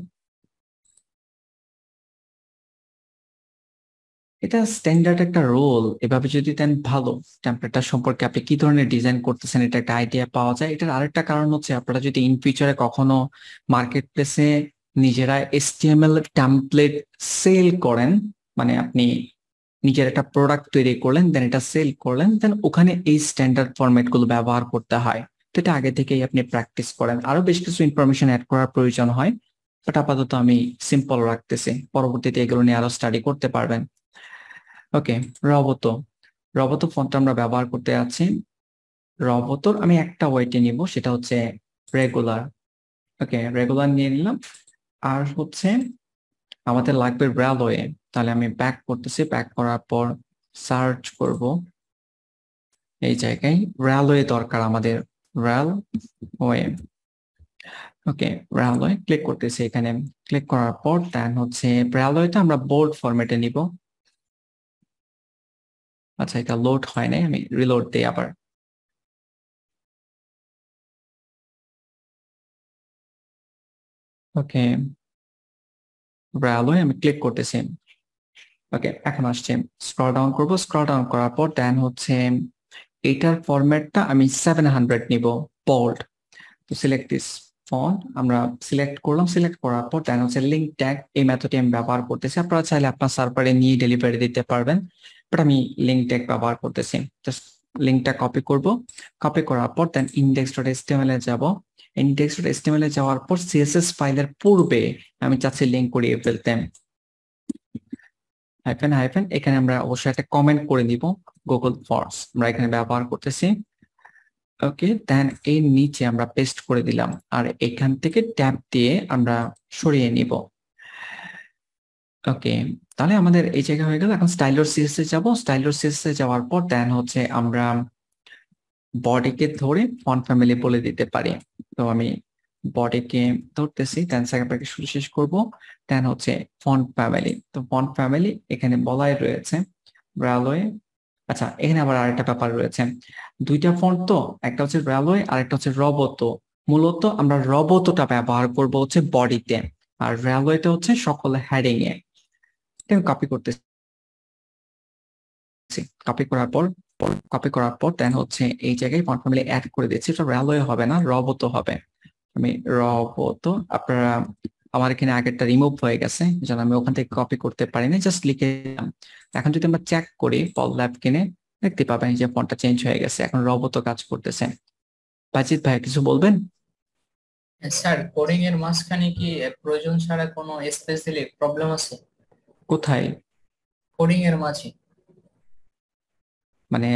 S1: এটা স্ট্যান্ডার্ড একটা রোল, এভাবে যদি দেন ভালো, টেমপ্লেটটা সম্পর্কে আপনি কি ধরনের ডিজাইন করতেছেন এটা একটা আইডিয়া পাওয়া যায়। এটার আরেকটা কারণ হচ্ছে আপনারা যদি ইন ফিউচারে কখনো মার্কেট প্লেসে নিজেরা HTML টেমপ্লেট সেল করেন, মানে আপনি নিজের একটা প্রোডাক্ট তৈরি করলেন দেন এটা সেল করলেন, দেন ওখানে এই স্ট্যান্ডার্ড ফরম্যাট গুলো ব্যবহার করতে হয়। তো এটা আগে থেকেই আপনি প্র্যাকটিস করেন। আরো বেশ কিছু ইনফরমেশন অ্যাড করার প্রয়োজন হয়, বাট আপাতত আমি সিম্পল রাখতেছি, পরবর্তীতে এগুলো নিয়ে আরো স্টাডি করতে পারবেন। ওকে, রবতো, রবতো ফন্ট আমরা ব্যবহার করতে যাচ্ছি। রবতোর আমি একটা ওয়েটে নিব, সেটা হচ্ছে রেগুলার। ওকে, রেগুলার নিয়ে নিলাম। আর হচ্ছে আমাদের লাগবে রেলওয়ে, তাহলে আমি ব্যাক করতেছি, ব্যাক করার পর সার্চ করব এই জায়গায় রেলওয়ে দরকার আমাদের, রেলওয়ে। ওকে, রেলওয়ে ক্লিক করতেছি, এখানে ক্লিক করার পর দেন হচ্ছে রেলওয়েটা আমরা বোল্ড ফরম্যাটে নিব। আচ্ছা, এটা লোড হয় নাই, আমি রিলোড দিই আবার। ওকে, রেলওয়ে আমি ক্লিক করতেছি। ওকে, এখন আসছে, স্ক্রল ডাউন করব, স্ক্রল ডাউন করার পর দেন হচ্ছে এটার ফরম্যাটটা আমি 700 নিব বোল্ড। তো সিলেক্ট দিস ফন্ট, আমরা সিলেক্ট করলাম, সিলেক্ট করার পর দেন হচ্ছে লিঙ্ক ট্যাগ, এই মেথডটি আমি ব্যবহার করতেছি। আপনারা চাইলে আপনার সার্ভারে নিয়ে ডেলিভারি দিতে পারবেন। বাট আমি লিঙ্ক ট্যাগ ব্যবহার করতেছি। জাস্ট লিঙ্কটা কপি করব, কপি করার পর দেন index.html এ যাব। index.html এ যাওয়ার পর সিএসএস ফাইলের পূর্বে আমি চাচ্ছি লিঙ্ক করিয়ে ফেলতে, হাইফেন হাইফেন, এখানে আমরা অবশ্যই একটা কমেন্ট করে দিব, গুগল ফর্মস আমরা এখানে ব্যবহার করতেছি। ওকে, দেন এর নিচে আমরা পেস্ট করে দিলাম, আর এখান থেকে ট্যাব দিয়ে আমরা সরিয়ে নিব। ওকে, তাহলে আমাদের এই জায়গা হয়ে গেল। এখন স্টাইলর সিএসএস যাব, স্টাইলর সিএসএস যাওয়ার পর দেন হচ্ছে আমরা বডিকে ধরে ফন্ট ফ্যামিলি বলে দিতে পারি। তো আমি বডিকে ধরতেছি, দেন সেকেন্ড ব্র্যাকেট শুরু শেষ করব, দেন হচ্ছে ফন্ট ফ্যামিলি। তো ফন্ট ফ্যামিলি এখানে বলাই রয়েছে রালওয়ে। আচ্ছা, এখানে আবার আরেকটা ব্যাপার রয়েছে, দুইটা ফন্ট, তো একটা হচ্ছে রালওয়ে আর একটা হচ্ছে রবতো। মূলত আমরা রবতোটা ব্যবহার করব হচ্ছে বডিতে, আর রালওয়েটা হচ্ছে সকল হেডিং এ। কপি করতেছি, কপি করার পর দেন হচ্ছে এই জায়গায় ফন্ট ফ্যামিলি অ্যাড করে দিচ্ছি। এটা রালওয়ে হবে না, রবতো হবে। আমি রবতো, আপনারা, আমার এখানে আগেরটা রিমুভ হয়ে গেছে, যেন আমি ওখান থেকে কপি করতে পারি না, জাস্ট লিখে দিলাম। এখন যদি আমরা চেক করি পল ল্যাব কিনে, দেখতে পাবেন যে ফন্টটা চেঞ্জ হয়ে গেছে, এখন রবতো কাজ করতেছে। বাজিত ভাই কিছু বলবেন?
S2: স্যার, কোডিং এর মাঝখানে কি প্রয়োজন ছাড়া কোনো স্পেস দিলে প্রবলেম আছে?
S1: কোথায়?
S2: কোডিং এর মাঝে।
S1: মানে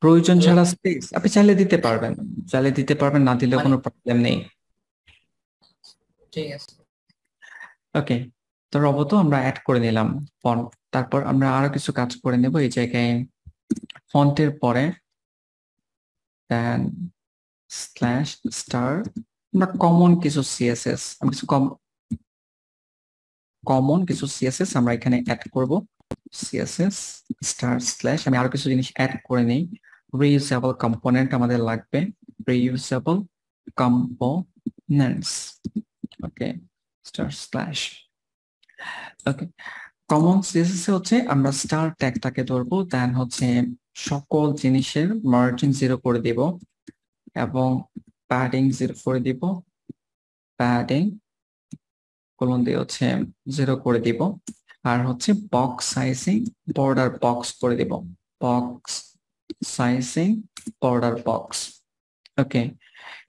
S1: প্রয়োজন ছাড়া স্পেস আপনি চাইলে দিতে পারবেন, না দিলেও
S2: মানে
S1: কোনো প্রবলেম নেই।
S2: ঠিক আছে।
S1: ওকে, তো রবতো আমরা অ্যাড করে নিলাম ফন্ট। তারপর আমরা আরো কিছু কাজ করে নেব এই জায়গায়, ফন্টের পরে দেন স্ল্যাশ স্টার, আমরা কমন কিছু সিএসএস, আমরা এখানে অ্যাড করব। সিএসএস স্টার স্ল্যাশ, আমি আরো কিছু জিনিস অ্যাড করে নেই। রিইউজেবল কম্পোনেন্ট আমাদের লাগবে, রিইউজেবল কম্পোনেন্টস। ওকে, স্টার স্ল্যাশ। ওকে, কমন সিএসএস হচ্ছে আমরা স্টার ট্যাগটাকে ধরবো, দেন হচ্ছে সকল জিনিসের মার্জিন 0 করে দিব এবং প্যাডিং 0 করে দিব, প্যাডিং কোলন দিয়ে হচ্ছে 0 করে দিব, আর হচ্ছে বক্স সাইজিং বর্ডার বক্স করে দিব, বক্স সাইজিং বর্ডার বক্স। ওকে,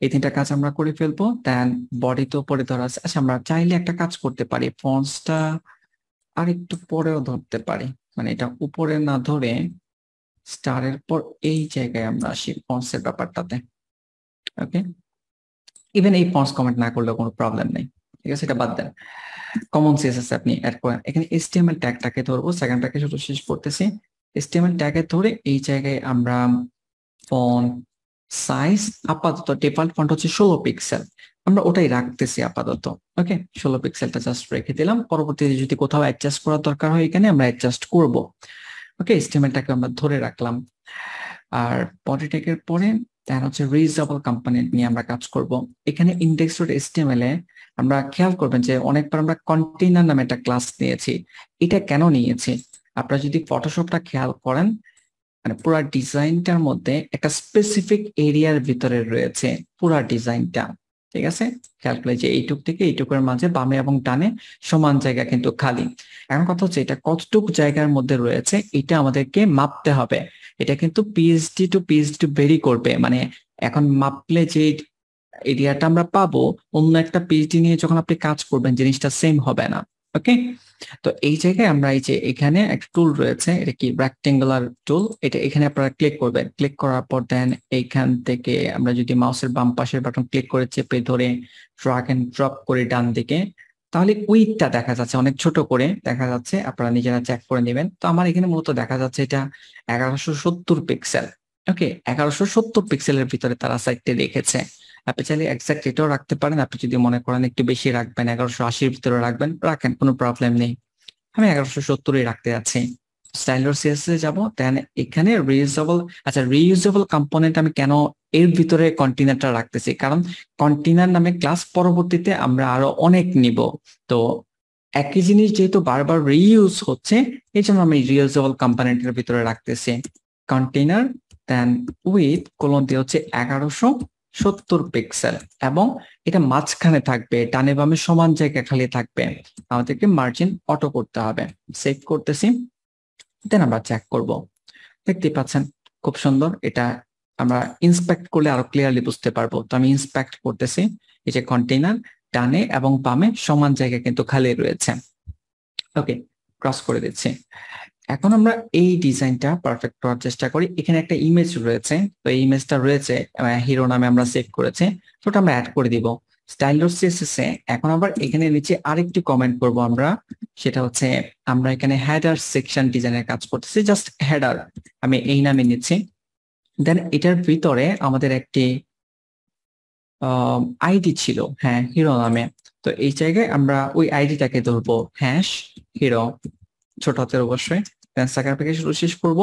S1: এই তিনটা কাজ আমরা করে ফেলবো। দেন বডি তো উপরে ধরা আছে। আচ্ছা, আমরা চাইলে একটা কাজ করতে পারি, ফন্টসটা আর একটু পরেও ধরতে পারি, মানে এটা উপরে না ধরে স্টারের পর এই জায়গায় আমরা আসি ফন্টসের ব্যাপারটাতে। ওকে, ইভেন এই ফন্টস কমেন্ট না করলেও কোনো প্রবলেম নেই, ঠিক আছে, এটা বাদ দেন। কমন সিএসএস আপনি অ্যাড করেন, এখানে এইচটিএমএল ট্যাগটাকে ধরবো, সেকেন্ড ট্যাগে শুধু শেষ করতেছি। এইচটিএমএল ট্যাগে ধরে এই জায়গায় আমরা ফন্ট সাইজ, আপাতত ডিফল্ট ফন্ট হচ্ছে 16 পিক্সেল, আমরা ওটাই রাখতেছি আপাতত। ওকে, 16 পিক্সেলটা জাস্ট রেখে দিলাম, পরবর্তীতে যদি কোথাও অ্যাডজাস্ট করার দরকার হয় এখানে আমরা অ্যাডজাস্ট করব। ওকে, এইচটিএমএলটাকে আমরা ধরে রাখলাম। আর বডি ট্যাগের পরে দেন হচ্ছে রিউজেবল কম্পোনেন্ট নিয়ে আমরা কাজ করব। এখানে index.html এ আমরা খেয়াল করবেন যে অনেকবার আমরা কন্টেইনার নামে একটা ক্লাস নিয়েছি। এটা কেন নিয়েছি? আপনারা যদি ফটোশপটা খেয়াল করেন, মানে পুরো ডিজাইনটার মধ্যে একটা স্পেসিফিক এরিয়ার ভিতরে রয়েছে পুরো ডিজাইনটা, ঠিক আছে? খেয়াল করলে যে এইটুক থেকে এইটুকুর মাঝে বামে এবং ডানে সমান জায়গা কিন্তু খালি। এখন কথা হচ্ছে এটা কতটুকু জায়গার মধ্যে রয়েছে এটা আমাদেরকে মাপতে হবে। এটা কিন্তু পিএইচডি টু পিএইচডি ভেরি করবে, মানে এখন মাপলে যে এরিয়াটা আমরা পাবো, অন্য একটা পিএইচডি নিয়ে যখন আপনি কাজ করবেন জিনিসটা সেম হবে না। ওকে, তো এই জায়গায় আমরা এই যে এখানে একটা টুল রয়েছে, এটা কি রেক্টেঙ্গুলার টুল, এটা এখানে আপনারা ক্লিক করবেন। ক্লিক করার পর দেন এইখান থেকে আমরা যদি মাউসের বাম পাশের বাটন ক্লিক করে চেপে ধরে ড্র্যাগ এন্ড ড্রপ করে ডান দিকে, তাহলে উইডথটা দেখা যাচ্ছে অনেক ছোট করে দেখা যাচ্ছে, আপনারা নিজেরা চেক করে নেবেন। তো আমার এখানে মূলত দেখা যাচ্ছে এটা 1170 পিক্সেল। ওকে, 1170 পিক্সেলের ভিতরে তারা সাইটটি রেখেছে। আপনি চাইলে এক্সাক্ট এটাও রাখতে পারেন, আপনি যদি মনে করেন একটু বেশি রাখবেন, 1180-র ভিতরে রাখবেন, রাখেন, কোনো প্রবলেম নেই। আমি 1170-ই রাখতে যাচ্ছি। স্টাইলর সিএসএস যাব, দেন এখানে রিইউজেবল। আচ্ছা, রিইউজেবল কম্পোনেন্ট আমি কেন এর ভিতরে কন্টেইনারটা রাখতেছি, কারণ কন্টেইনার নামে ক্লাস পরবর্তীতে আমরা আরো অনেক নিব। তো একই জিনিস যেহেতু বারবার রিইউজ হচ্ছে, এই জন্য আমি রিইউজেবল কম্পোনেন্টের ভিতরে রাখতেছি কন্টেইনার, দেন উইথ কোলন দিয়ে হচ্ছে 1170 পিক্সেল, এবং এটা মাঝখানে থাকবে, ডানে বামে সমান জায়গা খালি থাকবে। আমাদেরকে মার্জিন অটো করতে হবে। সেভ করতেছি, দেন আমরা চেক করব। দেখতেই পাচ্ছেন খুব সুন্দর, এটা আমরা ইন্সপেক্ট করলে আরো ক্লিয়ারলি বুঝতে পারবো। তো আমি ইন্সপেক্ট করতেছি, এই যে কন্টেইনার ডানে এবং বামে সমান জায়গা কিন্তু খালি রয়েছে। ওকে, ক্রস করে দিচ্ছি। এখন আমরা এই ডিজাইনটা পারফেক্ট করার চেষ্টা করি। এখানে একটা ইমেজ রয়েছে, তো এই ইমেজটা রয়েছে হিরো নামে আমরা সেভ করেছি, তো ওটা আমরা অ্যাড করে দিব স্টাইলস সিএসএস এ। এখন আবার এখানে নিচে আরেকটি কমেন্ট করব আমরা, সেটা হচ্ছে আমরা এখানে হেডার সেকশন ডিজাইনের কাজ করতেছি, জাস্ট হেডার আমি এই নামে নিচ্ছি। দেন এটার ভিতরে আমাদের একটি আইডি ছিল, হ্যাঁ হিরো নামে। তো এই জায়গায় আমরা ওই আইডিটাকে ধরবো হ্যাশ হিরো, ছোট হাতের অবশ্যই। সেকেন্ড থেকে শুরু শেষ করব।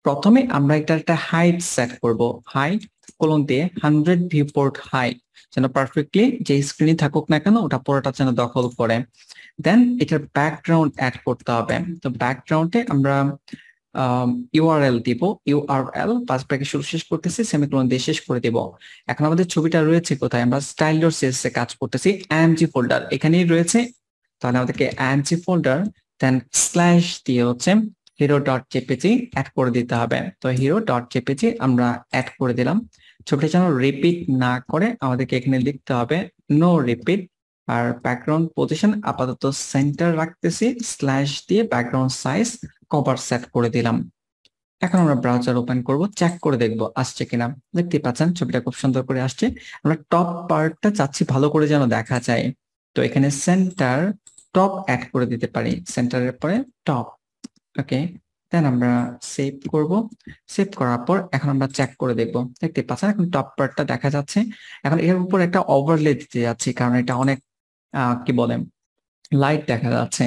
S1: প্রথমে আমরা একটা হাইট সেট করব, হাইট কোলন দিয়ে 100 ভিউপোর্ট হাইট, যেন পারফেক্টলি যে স্ক্রিনে থাকুক না কেন ওটা পুরোটা যেন দখল করে। দেন এটার ব্যাকগ্রাউন্ড অ্যাড করতে হবে। তো ব্যাকগ্রাউন্ডে আমরা ইউআরএল দিব, ইউআরএল পাঁচ ব্র্যাকেট শুরু শেষ করতেছি, সেমিকোলন দিয়ে শেষ করে দিব। এখন আমাদের ছবিটা রয়েছে কোথায়, আমরা স্টাইল ডট সিএসএস এ কাজ করতেছি, এমজি ফোল্ডার এখানেই রয়েছে। তাহলে আমাদেরকে এমজি ফোল্ডার দেন স্ল্যাশ দিয়ে হচ্ছে হিরো ডট জেপিজি অ্যাড করে দিতে হবে। তো হিরো ডট জেপিজি আমরা অ্যাড করে দিলাম। ছবিটা যেন রিপিট না করে আমাদেরকে এখানে লিখতে হবে নো রিপিট। আর ব্যাকগ্রাউন্ড পজিশন আপাতত সেন্টার রাখতেছি, স্ল্যাশ দিয়ে ব্যাকগ্রাউন্ড সাইজ কভার সেট করে দিলাম। এখন আমরা ব্রাউজার ওপেন করব, চেক করে দেখব আসছে কিনা। দেখতেই পাচ্ছেন ছবিটা খুব সুন্দর করে আসছে। আমরা টপ পার্টটা চাচ্ছি ভালো করে যেন দেখা যায়, তো এখানে সেন্টার টপ অ্যাড করে দিতে পারি, সেন্টারের পরে টপ। ওকে, দেন আমরা সেভ করব। সেভ করার পর এখন আমরা চেক করে দেখব। দেখতে পাচ্ছেন এখন টপ পার্টটা দেখা যাচ্ছে। এখন এর উপর একটা ওভারলে দিতে যাচ্ছি, কারণ এটা অনেক কি বলে লাইট দেখা যাচ্ছে।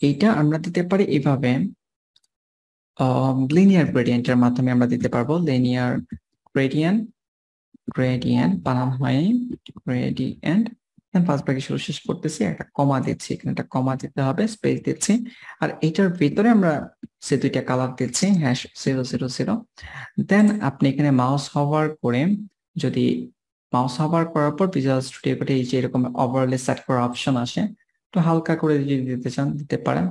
S1: এইটা আমরা দিতে পারি এইভাবে, লিনিয়ার গ্রেডিয়েন্টের মাধ্যমে আমরা দিতে পারবো। লিনিয়ার গ্রেডিয়েন্ট, গ্রেডিয়েন্ট বানানো হয় গ্রেডিয়েন্ট। ফার্স্ট ব্র্যাকেট শুরু শেষ করতেছি, একটা কমা দিচ্ছি, এখানে একটা কমা দিতে হবে, স্পেস দিচ্ছি। আর এটার ভিতরে আমরা সে দুইটা কালার দিচ্ছি, হ্যাশ 000। দেন আপনি এখানে মাউস হভার করে, যদি মাউস হভার করার পর ভিজুয়াল স্টুডিও কোডে এই যে এরকম ওভারলে সেট করার অপশন আসে, তো হালকা করে যদি দিতে চান দিতে পারেন।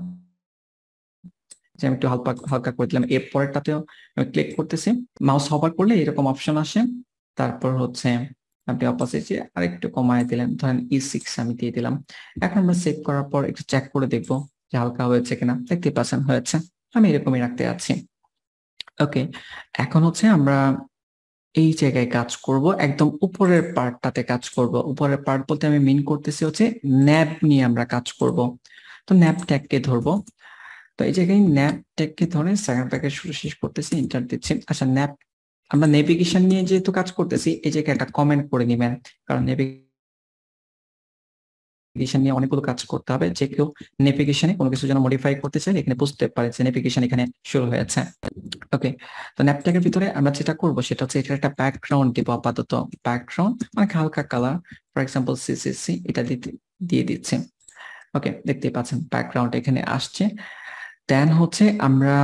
S1: যে আমি একটু হালকা হালকা করে দিলাম। এর পরেরটাতেও আমি ক্লিক করতেছি, মাউস হভার করলে এরকম অপশন আসে। তারপর হচ্ছে আপনি অপোজিটে আরেকটু কমায় দিলেন, ধরেন E6 আমি দিয়ে দিলাম। এখন আমরা সেভ করার পর একটু চেক করে দেখবো যে হালকা হয়েছে কিনা। দেখতে পাচ্ছেন হয়েছে, আমি এরকমই রাখতে যাচ্ছি। ওকে, এখন হচ্ছে আমরা এই জায়গায় কাজ করব, একদম উপরের পার্টটাতে কাজ করব। উপরের পার্ট বলতে আমি মিন করতেছি হচ্ছে ন্যাব নিয়ে আমরা কাজ করব। তো ন্যাব ট্যাগকে ধরবো, তো এই জায়গায় ন্যাপ ট্যাগকে ধরে সেকেন্ড ব্র্যাকেট শুরু শেষ করতেছি, এন্টার দিচ্ছি। আচ্ছা ন্যাপ, আমরা নেভিগেশন নিয়ে যেহেতু কাজ করতেছি এই জায়গায় একটা কমেন্ট করে দিবেন, কারণ নেভিগেশন নিয়ে অনেকগুলো কাজ করতে হবে। যে কেউ নেভিগেশনে কোনো কিছু যেন মডিফাই করতে চাই এখানে বুঝতে পারে যে নেভিগেশন এখানে শুরু হয়েছে। ওকে, তো ন্যাপ ট্যাগের ভিতরে আমরা যেটা করব সেটা হচ্ছে এটা একটা ব্যাকগ্রাউন্ড দিব আপাতত। ব্যাকগ্রাউন্ড মানে হালকা কালার, ফর এক্সাম্পল সিসিসি, এটা দিয়ে দিচ্ছি। ওকে, দেখতেই পাচ্ছেন ব্যাকগ্রাউন্ড এখানে আসছে। দেন হচ্ছে আমরা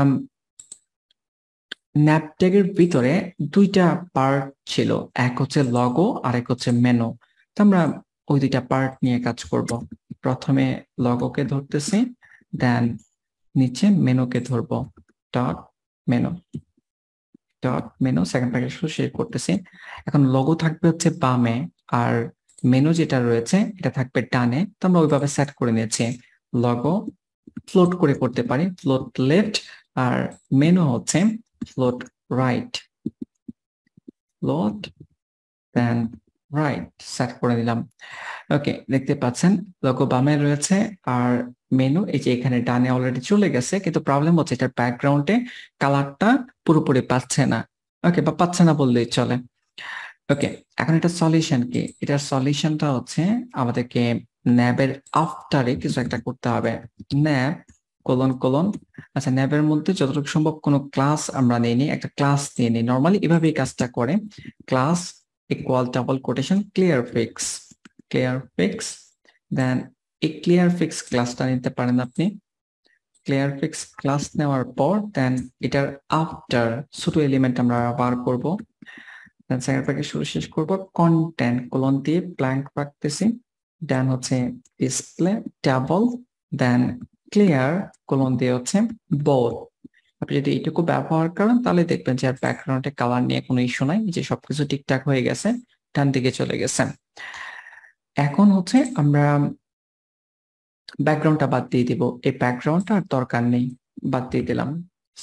S1: ন্যাপট্যাগের ভিতরে দুইটা পার্ট ছিল, এক হচ্ছে লগো আর এক হচ্ছে মেনু। তো আমরা ওই দুইটা পার্ট নিয়ে কাজ করব। প্রথমে লগোকে ধরতেছি, দেন নিচে মেনুকে ধরবো, dot menu, dot menu second package share করতেছি। এখন লগো থাকবে হচ্ছে বামে, আর মেনু যেটা রয়েছে এটা থাকবে ডানে। তো আমরা ওইভাবে সেট করে নিয়েছি। লগো ফ্লোট করে করতে পারি, ফ্লোট লেফট, আর মেনু হচ্ছে ফ্লোট রাইট, ফ্লোট দেন রাইট সেট করে দিলাম। ওকে, দেখতে পাচ্ছেন লোগো বামে রয়েছে আর মেনু এই যে এখানে ডানে অলরেডি চলে গেছে, কিন্তু প্রবলেম হচ্ছে এটার ব্যাকগ্রাউন্ডে কালারটা পুরোপুরি পাচ্ছে না। ওকে, বা পাচ্ছে না বললেই চলে। ওকে, এখন এটা সলিউশন কি? এটার সলিউশনটা হচ্ছে আমাদেরকে ন্যাবের আফটারে কিছু একটা করতে হবে। ন্যাব কোলন কোলন, আচ্ছা ন্যাবের মধ্যে যতটুকু সম্ভব কোনো ক্লাস আমরা নিয়ে একটা ক্লাস নিয়ে নিই। নর্মালি এভাবেই কাজটা করে, class equal double quotation clear fix, clear fix. Then এই ক্লিয়ার ফিক্স ক্লাসটা নিতে পারেন আপনি। ক্লিয়ার ফিক্স ক্লাস নেওয়ার পর দেন এটার আফটার ছোট এলিমেন্ট আমরা বার করব। দেন সেকেন্ড ব্র্যাকেট শুরু শেষ করব, কন্টেন্ট কোলন দিয়ে ব্ল্যাঙ্ক রাখতেছি। দেন হচ্ছে ডিসপ্লে ডাবল, দেন ক্লিয়ার কোলন দিয়ে হচ্ছে বোথ। আপনি যদি এইটুকু ব্যবহার করেন তাহলে দেখবেন যে আর ব্যাকগ্রাউন্ডে কালার নিয়ে কোনো ইস্যু নাই, যে সবকিছু ঠিকঠাক হয়ে গেছে, ডান দিকে চলে গেছে। এখন হচ্ছে আমরা ব্যাকগ্রাউন্ডটা বাদ দিয়ে দিব, এই ব্যাকগ্রাউন্ডটা আর দরকার নেই, বাদ দিয়ে দিলাম।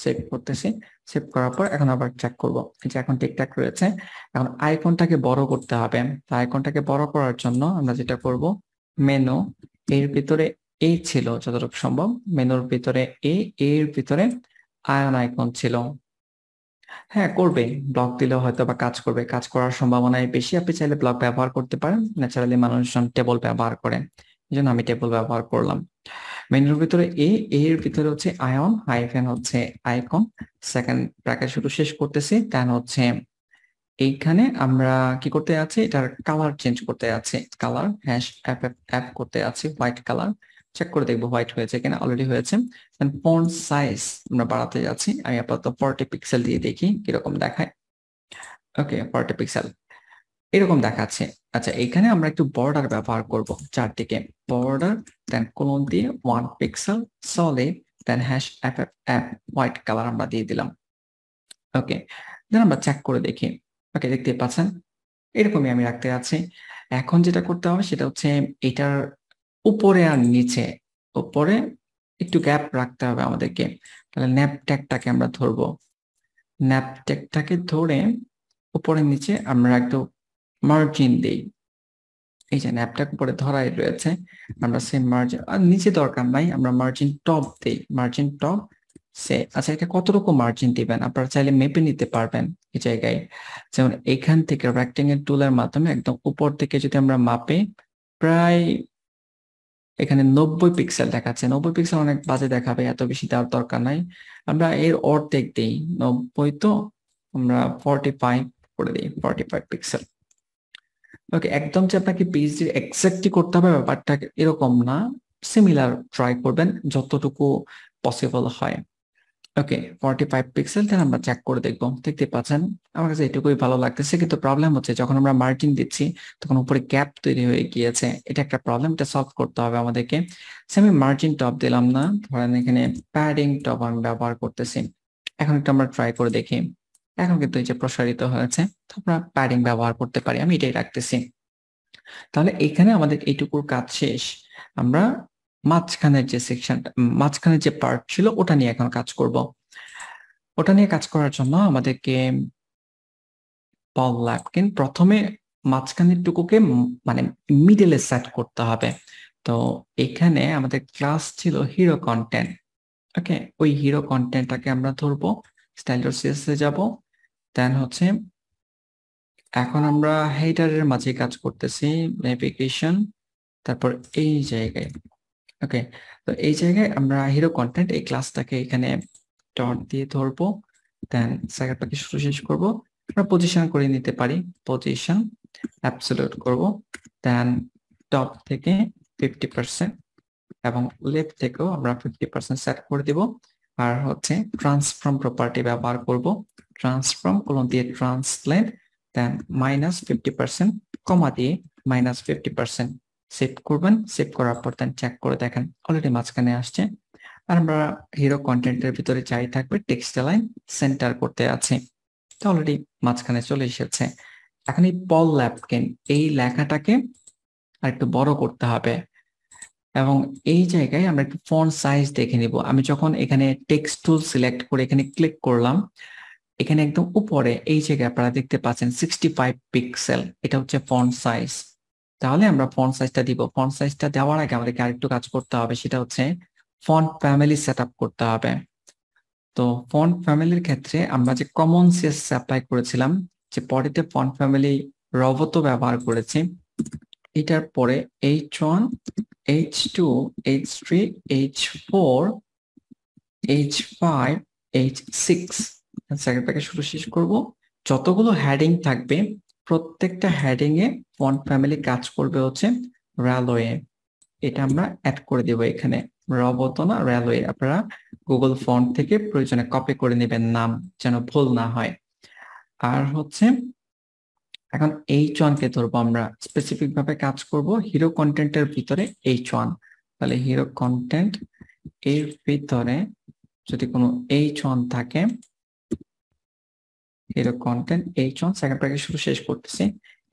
S1: সেভ করতেছি, সেভ করার পর এখন আবার চেক করব যে এখন ঠিকঠাক রয়েছে। এখন আইকনটাকে বড় করতে হবে। আইকনটাকে বড় করার জন্য আমরা যেটা করব, মেনু, এর ভিতরে এই ছিল যতটুকু সম্ভব, মেনুর ভিতরে এর ভিতরে আয়ন আইকন ছিল। হ্যাঁ করবে, ব্লক দিলেও হয়তো বা কাজ করবে, কাজ করার সম্ভাবনাই বেশি। আপনি চাইলে ব্লক ব্যবহার করতে পারেন, ন্যাচারালি মানুষজন টেবল ব্যবহার করেন, এই জন্য আমি টেবল ব্যবহার করলাম। মেনুর ভিতরে এর ভিতরে হচ্ছে আয়ন, হাইফেন হচ্ছে আইকন, সেকেন্ড ব্র্যাকেট শুধু শেষ করতেছি। দেন হচ্ছে এইখানে আমরা কি করতে যাচ্ছি, এটার কালার চেঞ্জ করতে যাচ্ছি, কালার হ্যাশ অ্যাপ করতে যাচ্ছি, হোয়াইট কালার। চেক করে দেখবো হোয়াইট হয়েছে কিনা, অলরেডি হয়েছে। দেন ফন্ট সাইজ আমরা বাড়াতে যাচ্ছি, আমি আপাতত 40 পিক্সেল দিয়ে দেখি কিরকম দেখায়। ওকে 40 পিক্সেল এরকম দেখাচ্ছে। আচ্ছা এখানে আমরা একটু বর্ডার ব্যবহার করব, চারদিকে বর্ডার, দেন কোলন দিয়ে 1 পিক্সেল সলিড, দেন হ্যাশ অ্যাপ হোয়াইট কালার আমরা দিয়ে দিলাম। ওকে দেন আমরা চেক করে দেখি। ওকে দেখতে পাচ্ছেন এরকমই আমি রাখতে আছি। এখন যেটা করতে হবে সেটা হচ্ছে এটার উপরে আর নিচে, উপরে একটু গ্যাপ রাখতে হবে আমাদেরকে। তাহলে ন্যাপ ট্যাগটাকে আমরা ধরবো, ন্যাপ ট্যাগটাকে ধরে উপরে নিচে আমরা একদম মার্জিন দেই। এই যে ন্যাপট্যাগ উপরে ধরাই রয়েছে, আমরা সেম মার্জিন, আর নিচে দরকার নাই, আমরা মার্জিন টপ দেই, মার্জিন টপ সে। আচ্ছা এটা কতটুকু মার্জিন দিবেন আপনারা চাইলে মেপে নিতে পারবেন এই জায়গায়। যেমন এখান থেকে রেক্টেঙ্গেল টুলের মাধ্যমে একদম উপর থেকে যদি আমরা মাপে, প্রায় এখানে 90 পিক্সেল দেখাচ্ছে। 90 পিক্সেল অনেক বাজে দেখাবে, এত বেশি দেওয়ার দরকার নাই, আমরা এর অর্ধেক দিই। 90 তো আমরা 45 করে দিই, 45 পিক্সেল। ওকে একদম যে আপনাকে পিএইচডি এক্স্যাক্টলি করতে হবে ব্যাপারটা এরকম না, সিমিলার ট্রাই করবেন যতটুকু পসিবল হয়। ওকে 45 পিক্সেল দেন আমরা চেক করে দেখবো। দেখতে পাচ্ছেন আমার কাছে এটুকুই ভালো লাগতেছে, কিন্তু প্রবলেম হচ্ছে যখন আমরা মার্জিন দিচ্ছি তখন উপরে গ্যাপ তৈরি হয়ে গিয়েছে, এটা একটা প্রবলেম, এটা সলভ করতে হবে আমাদেরকে। আমি মার্জিন টপ দিলাম না, ধরেন এখানে প্যাডিং টপ আমি ব্যবহার করতেছি। এখন একটু আমরা ট্রাই করে দেখি, এখন কিন্তু এই যে প্রসারিত হয়েছে, তো আমরা প্যাডিং ব্যবহার করতে পারি, আমি এটাই রাখতেছি। তাহলে এখানে আমাদের এইটুকুর কাজ শেষ। আমরা মাঝখানের যে সেকশনটা, মাঝখানের যে পার্ট ছিল ওটা নিয়ে এখন কাজ করব। ওটা নিয়ে কাজ করার জন্য আমাদেরকে পল ল্যাপকিন প্রথমে মাঝখানের টুকুকে মানে মিডলে সেট করতে হবে। তো এখানে আমাদের ক্লাস ছিল হিরো কন্টেন্ট। ওকে ওই হিরো কন্টেন্টটাকে আমরা ধরবো, স্টাইল সিএসএস যাব, দেন হচ্ছে এখন আমরা হেডারের মাঝে কাজ করতেছি, নেভিগেশন, তারপর এই জায়গায়। ওকে তো এই জায়গায় আমরা হিরো কন্টেন্ট এই ক্লাসটাকে এখানে ডট দিয়ে ধরবো, দেন সেকেন্ডটাকে শুরু শেষ করবো। আমরা পজিশন করে নিতে পারি, পজিশন অ্যাবসলিউট করব, দেন টপ থেকে 50% এবং লেফট থেকেও আমরা 50% সেট করে দিব। আর হচ্ছে ট্রান্সফর্ম প্রপার্টি ব্যবহার করব, ট্রান্সফর্ম কোলন দিয়ে ট্রান্সলেট, দেন -50%, কমা দিয়ে -50%। সেভ করবেন, সেভ করার পর দেন চেক করে দেখেন অলরেডি মাঝখানে আসছে। আর আমরা হিরো কন্টেন্টের ভিতরে যাই থাকবে টেক্সট লাইন সেন্টার করতে আছে, তো অলরেডি মাঝখানে চলে এসেছে। এখন এই পল ল্যাপকিন এই লেখাটাকে আর একটু বড় করতে হবে, এবং এই জায়গায় আমরা একটু ফন্ট সাইজ দেখে নিব। আমি যখন এখানে টেক্সট টুল সিলেক্ট করে এখানে ক্লিক করলাম, এখানে একদম উপরে এই জায়গায় আপনারা দেখতে পাচ্ছেন 65 পিক্সেল, এটা হচ্ছে ফন্ট সাইজ। তাহলে আমরা ফন্ট সাইজটা দিব। ফন্ট সাইজটা দেওয়ার আগে আমাদেরকে আরেকটু কাজ করতে হবে, সেটা হচ্ছে ফন্ট ফ্যামিলি সেট আপ করতে হবে। তো ফন্ট ফ্যামিলির ক্ষেত্রে আমরা যে কমন সিএসএস অ্যাপ্লাই করেছিলাম, যে বডিতে ফন্ট ফ্যামিলি রবতো ব্যবহার করেছি, এটার পরে H1, H2, H3, H4, H5, H6 সেকেন্ডটাকে শুরু শেষ করব। যতগুলো হেডিং থাকবে প্রত্যেকটা হেডিং এ ফন্ট ফ্যামিলি কাজ করবে হচ্ছে রেলওয়ে, এটা আমরা অ্যাড করে দেব এখানে, রবতো না রেলওয়ে। আপনারা গুগল ফন্ট থেকে প্রয়োজনে কপি করে নেবেন নাম, যেন ভুল না হয়। আর হচ্ছে এখন H1 কে ধরবো, আমরা স্পেসিফিক ভাবে কাজ করব হিরো কন্টেন্টের ভিতরে H1। তাহলে হিরো কন্টেন্ট এর ভিতরে যদি কোনো H1 থাকে, hero content H1 second bracket শুরু শেষ করতেছি,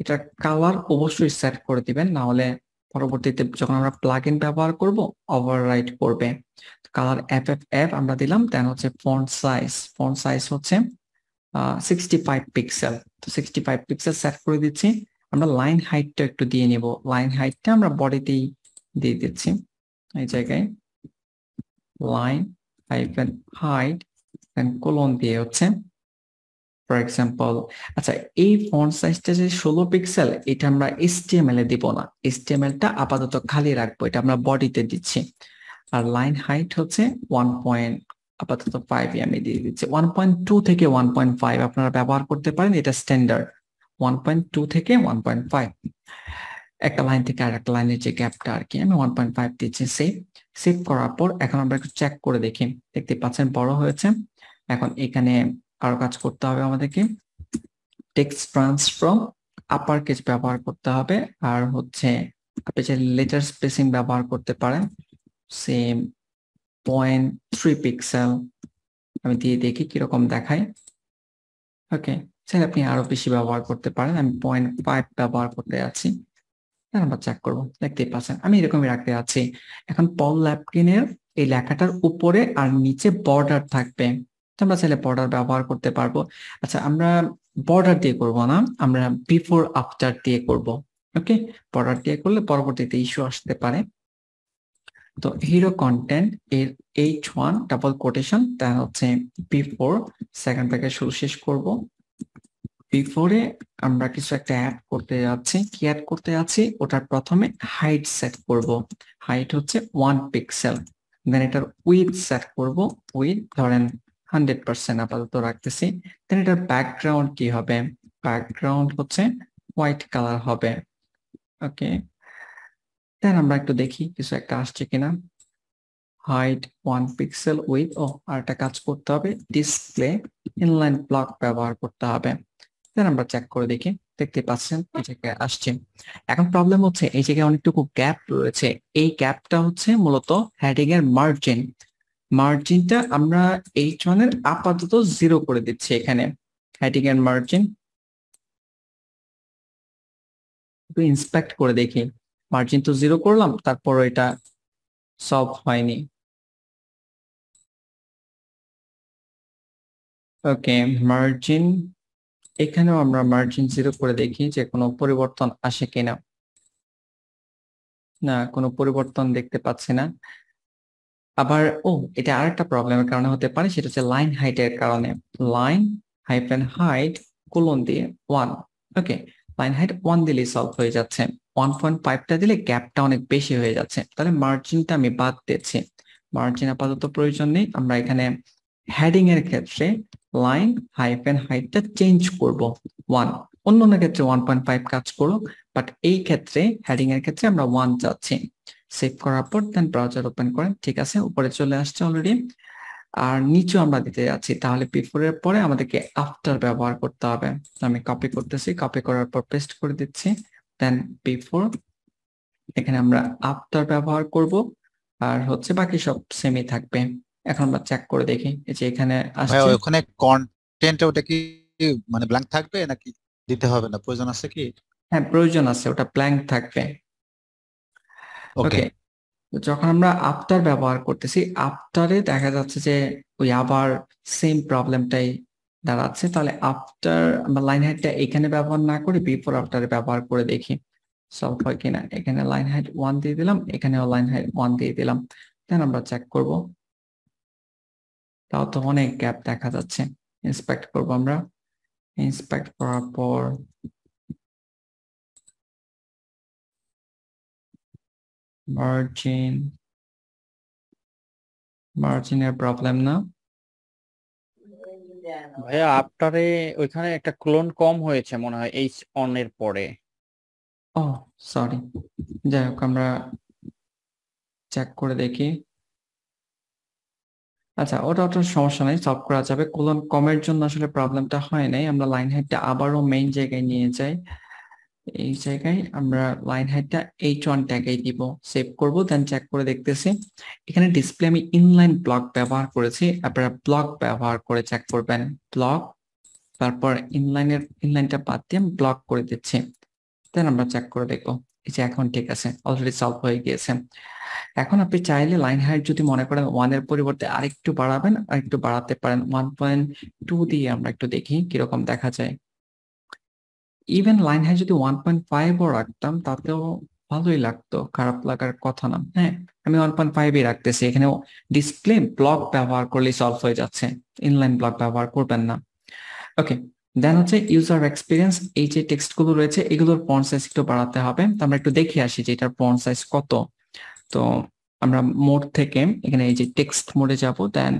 S1: এটা কালার অবশ্যই সেট করে দিবেন, না হলে পরবর্তীতে যখন আমরা প্লাগইন ব্যবহার করব ওভাররাইট করবে। কালার FFF আমরা দিলাম, দেন হচ্ছে ফন্ট সাইজ হচ্ছে 65 পিক্সেল। তো 65 পিক্সেল সেট করে দিচ্ছি। আমরা লাইন হাইটটা একটু দিয়ে নিব, লাইন হাইটটা আমরা বডিতেই দিয়ে দিচ্ছি, এই জায়গায় line hyphen height then colon দিয়ে হচ্ছে ফর এক্সাম্পল। আচ্ছা, এই ফন্ট সাইজটা যে 16 পিক্সেল, এটা আমরা HTML এ দিব না, HTML টা আপাতত খালি রাখবো, এটা আমরা বডিতে দিচ্ছি। আর লাইন হাইট হচ্ছে 1. আপাতত 5 আমি দিয়ে দিচ্ছি। 1.2 থেকে 1.5 আপনারা ব্যবহার করতে পারেন, এটা স্ট্যান্ডার্ড। 1.2 থেকে 1.5, একটা লাইন থেকে আর একটা লাইনের যে গ্যাপটা আর কি, আমি 1.5 দিচ্ছি। সেভ করার পর এখন আমরা একটু চেক করে দেখি, দেখতে পাচ্ছেন বড় হয়েছে। এখন এখানে আরো কাজ করতে হবে আমাদেরকে, টেক্সট ট্রান্সফর্ম আপার কেস ব্যবহার করতে হবে, আর হচ্ছে আপনি যে লেটার স্পেসিং ব্যবহার করতে পারেন, সেম 0.3 পিক্সেল আমি দিয়ে দেখি কিরকম দেখায়। ওকে, চাইলে আপনি আরো বেশি ব্যবহার করতে পারেন, আমি 0.5 ব্যবহার করতে যাচ্ছি। আমরা চেক করবো, দেখতেই পাচ্ছেন আমি এরকমই রাখতে যাচ্ছি। এখন পল ল্যাপকিনের এই লেখাটার উপরে আর নিচে বর্ডার থাকবে, আমরা চাইলে বর্ডার ব্যবহার করতে পারবো। আচ্ছা, আমরা বর্ডার দিয়ে করব না, আমরা বিফোর আফটার দিয়ে করব। ওকে, বর্ডার দিয়ে করলে পরবর্তীতে ইস্যু আসতে পারে। তো হিরো কন্টেন্ট এর H1 ডাবল কোটেশন, তা হচ্ছে বিফোর সেকেন্ড ব্র্যাকেট শুরু শেষ করব। বিফোরে আমরা কিছু একটা অ্যাড করতে যাচ্ছি, কি অ্যাড করতে যাচ্ছি, ওটার প্রথমে হাইট সেট করব, হাইট হচ্ছে 1 পিক্সেল। দেন এটার উইডথ সেট করব, উইডথ ধরেন 100% আপাতত রাখতেছি। দেন এটার ব্যাকগ্রাউন্ড কি হবে, ব্যাকগ্রাউন্ড হচ্ছে হোয়াইট কালার হবে। ওকে, দেন আমরা একটু দেখি কিছু একটা আসছে কিনা। হাইট 1 পিক্সেল উইথ, আর একটা কাজ করতে হবে, ডিসপ্লে ইনলাইন ব্লক ব্যবহার করতে হবে। দেন আমরা চেক করে দেখি, দেখতে পাচ্ছেন এই জায়গায় আসছে। এখন প্রবলেম হচ্ছে এই জায়গায় অনেকটুকু গ্যাপ রয়েছে, এই গ্যাপটা হচ্ছে মূলত হেডিং এর মার্জিন। মার্জিনটা আমরা H1 এর আপাতত 0 করে দিচ্ছি এখানে। হেডিং এর মার্জিন একটু ইন্সপেক্ট করে দেখি, মার্জিন তো 0 করলাম, তারপর এটা সলভ হয়নি। ওকে, মার্জিন এখানেও আমরা মার্জিন 0 করে দেখি যে কোনো পরিবর্তন আসে কিনা। না, কোনো পরিবর্তন দেখতে পাচ্ছি না। আবার এটা আরেকটা প্রবলেমের কারণে হতে পারে, সেটা হচ্ছে লাইন হাইটের কারণে। লাইন হাইফেন হাইট কোলন দিয়ে 1। ওকে, লাইন হাইট 1 দিলেই সলভ হয়ে যাচ্ছে। 1.5টা দিলে গ্যাপটা অনেক বেশি হয়ে যাচ্ছে, তাহলে মার্জিনটা আমি বাদ দিচ্ছি। মার্জিন আপাতত প্রয়োজন নেই। আমরা এখানে হেডিং এর ক্ষেত্রে লাইন হাইফেন হাইটটা চেঞ্জ করব 1। অন্য ক্ষেত্রে 1.5 কাজ করুক, বাট এই ক্ষেত্রে হেডিং এর ক্ষেত্রে আমরা 1 চাচ্ছি। সেভ করার পর দেন ব্রাউজার ওপেন করেন, ঠিক আছে, উপরে চলে আসছে অলরেডি। আর নিচে আমরা দিতে যাচ্ছি, তাহলে বিফোর এর পরে আমাদেরকে আফটার ব্যবহার করতে হবে। আমি কপি করতেছি, কপি করার পর পেস্ট করে দিচ্ছি, দেন বিফোর এখানে আমরা আফটার ব্যবহার করব, আর হচ্ছে বাকি সব সেমই থাকবে। এখন আমরা চেক করে দেখি, এই যে এখানে
S3: ভাইয়া
S1: আসছে।
S3: ওখানে কন্টেন্ট ওটা কি মানে ব্ল্যাঙ্ক থাকবে নাকি দিতে হবে না, প্রয়োজন আছে কি?
S1: হ্যাঁ, প্রয়োজন আছে, ওটা ব্ল্যাঙ্ক থাকবে।
S3: ওকে,
S1: ওকে, যখন আমরা আফটার ব্যবহার করতেছি, আফটারে দেখা যাচ্ছে যে ওই আবার সেম প্রবলেমটাই দাঁড়াচ্ছে। তাহলে আফটার আমরা লাইন হাইটটা এখানে ব্যবহার না করে বিফোর আফটারে ব্যবহার করে দেখি সলভ হয় কিনা। এখানে লাইন হাইট 1 দিয়ে দিলাম, এখানেও লাইন হাইট 1 দিয়ে দিলাম, দেন আমরা চেক করব। তাও তো অনেক গ্যাপ দেখা যাচ্ছে। ইন্সপেক্ট করব আমরা, ইন্সপেক্ট করার পর মার্জিনের প্রবলেম না।
S4: ভাইয়া আফটারে ওইখানে একটা ক্লোন কম হয়েছে মনে হয় এইচ অন এর পরে।
S1: ও সরি, যাই হোক আমরা চেক করে দেখি। আচ্ছা, ওটা সমস্যা নাই, সলভ করা যাবে। কোলন কমের জন্য আসলে প্রবলেমটা হয় নাই। আমরা লাইন হাইটটা আবারও মেইন জায়গায় নিয়ে যাই, এই জায়গায় আমরা লাইন হাইটটা H1 ট্যাগে দিব, সেভ করব, দেন চেক করে দেখতেছি। এখানে ডিসপ্লে আমি ইনলাইন ব্লক ব্যবহার করেছি, আপনারা ব্লক ব্যবহার করে চেক করবেন। ব্লক, তারপর ইনলাইনটা বাদ দিয়ে আমি ব্লক করে দিচ্ছি, দেন আমরা চেক করে দেখবো। এই যে এখন ঠিক আছে, অলরেডি সলভ হয়ে গিয়েছে। এখন আপনি চাইলে লাইন হাইট যদি মনে করেন 1 এর পরিবর্তে আরেকটু বাড়াবেন, আরেকটু বাড়াতে পারেন। 1.2 দিয়ে আমরা একটু দেখি কিরকম দেখা যায়। ইভেন লাইন হাইট যদি 1.5ও রাখতাম তাতেও ভালোই লাগতো, খারাপ লাগার কথা না। হ্যাঁ, আমি 1.5ই রাখতেছি। এখানেও ডিসপ্লে ব্লক ব্যবহার করলেই সলভ হয়ে যাচ্ছে, ইনলাইন ব্লক ব্যবহার করবেন না। ওকে, দেন হচ্ছে ইউজার এক্সপিরিয়েন্স। এই যে টেক্সট গুলো রয়েছে এগুলোর ফন্ট সাইজ একটু বাড়াতে হবে। তো আমরা একটু দেখে আসি যে এটার ফন্ট সাইজ কত। তো আমরা মোড থেকে এখানে এই যে টেক্সট মোডে যাব, দেন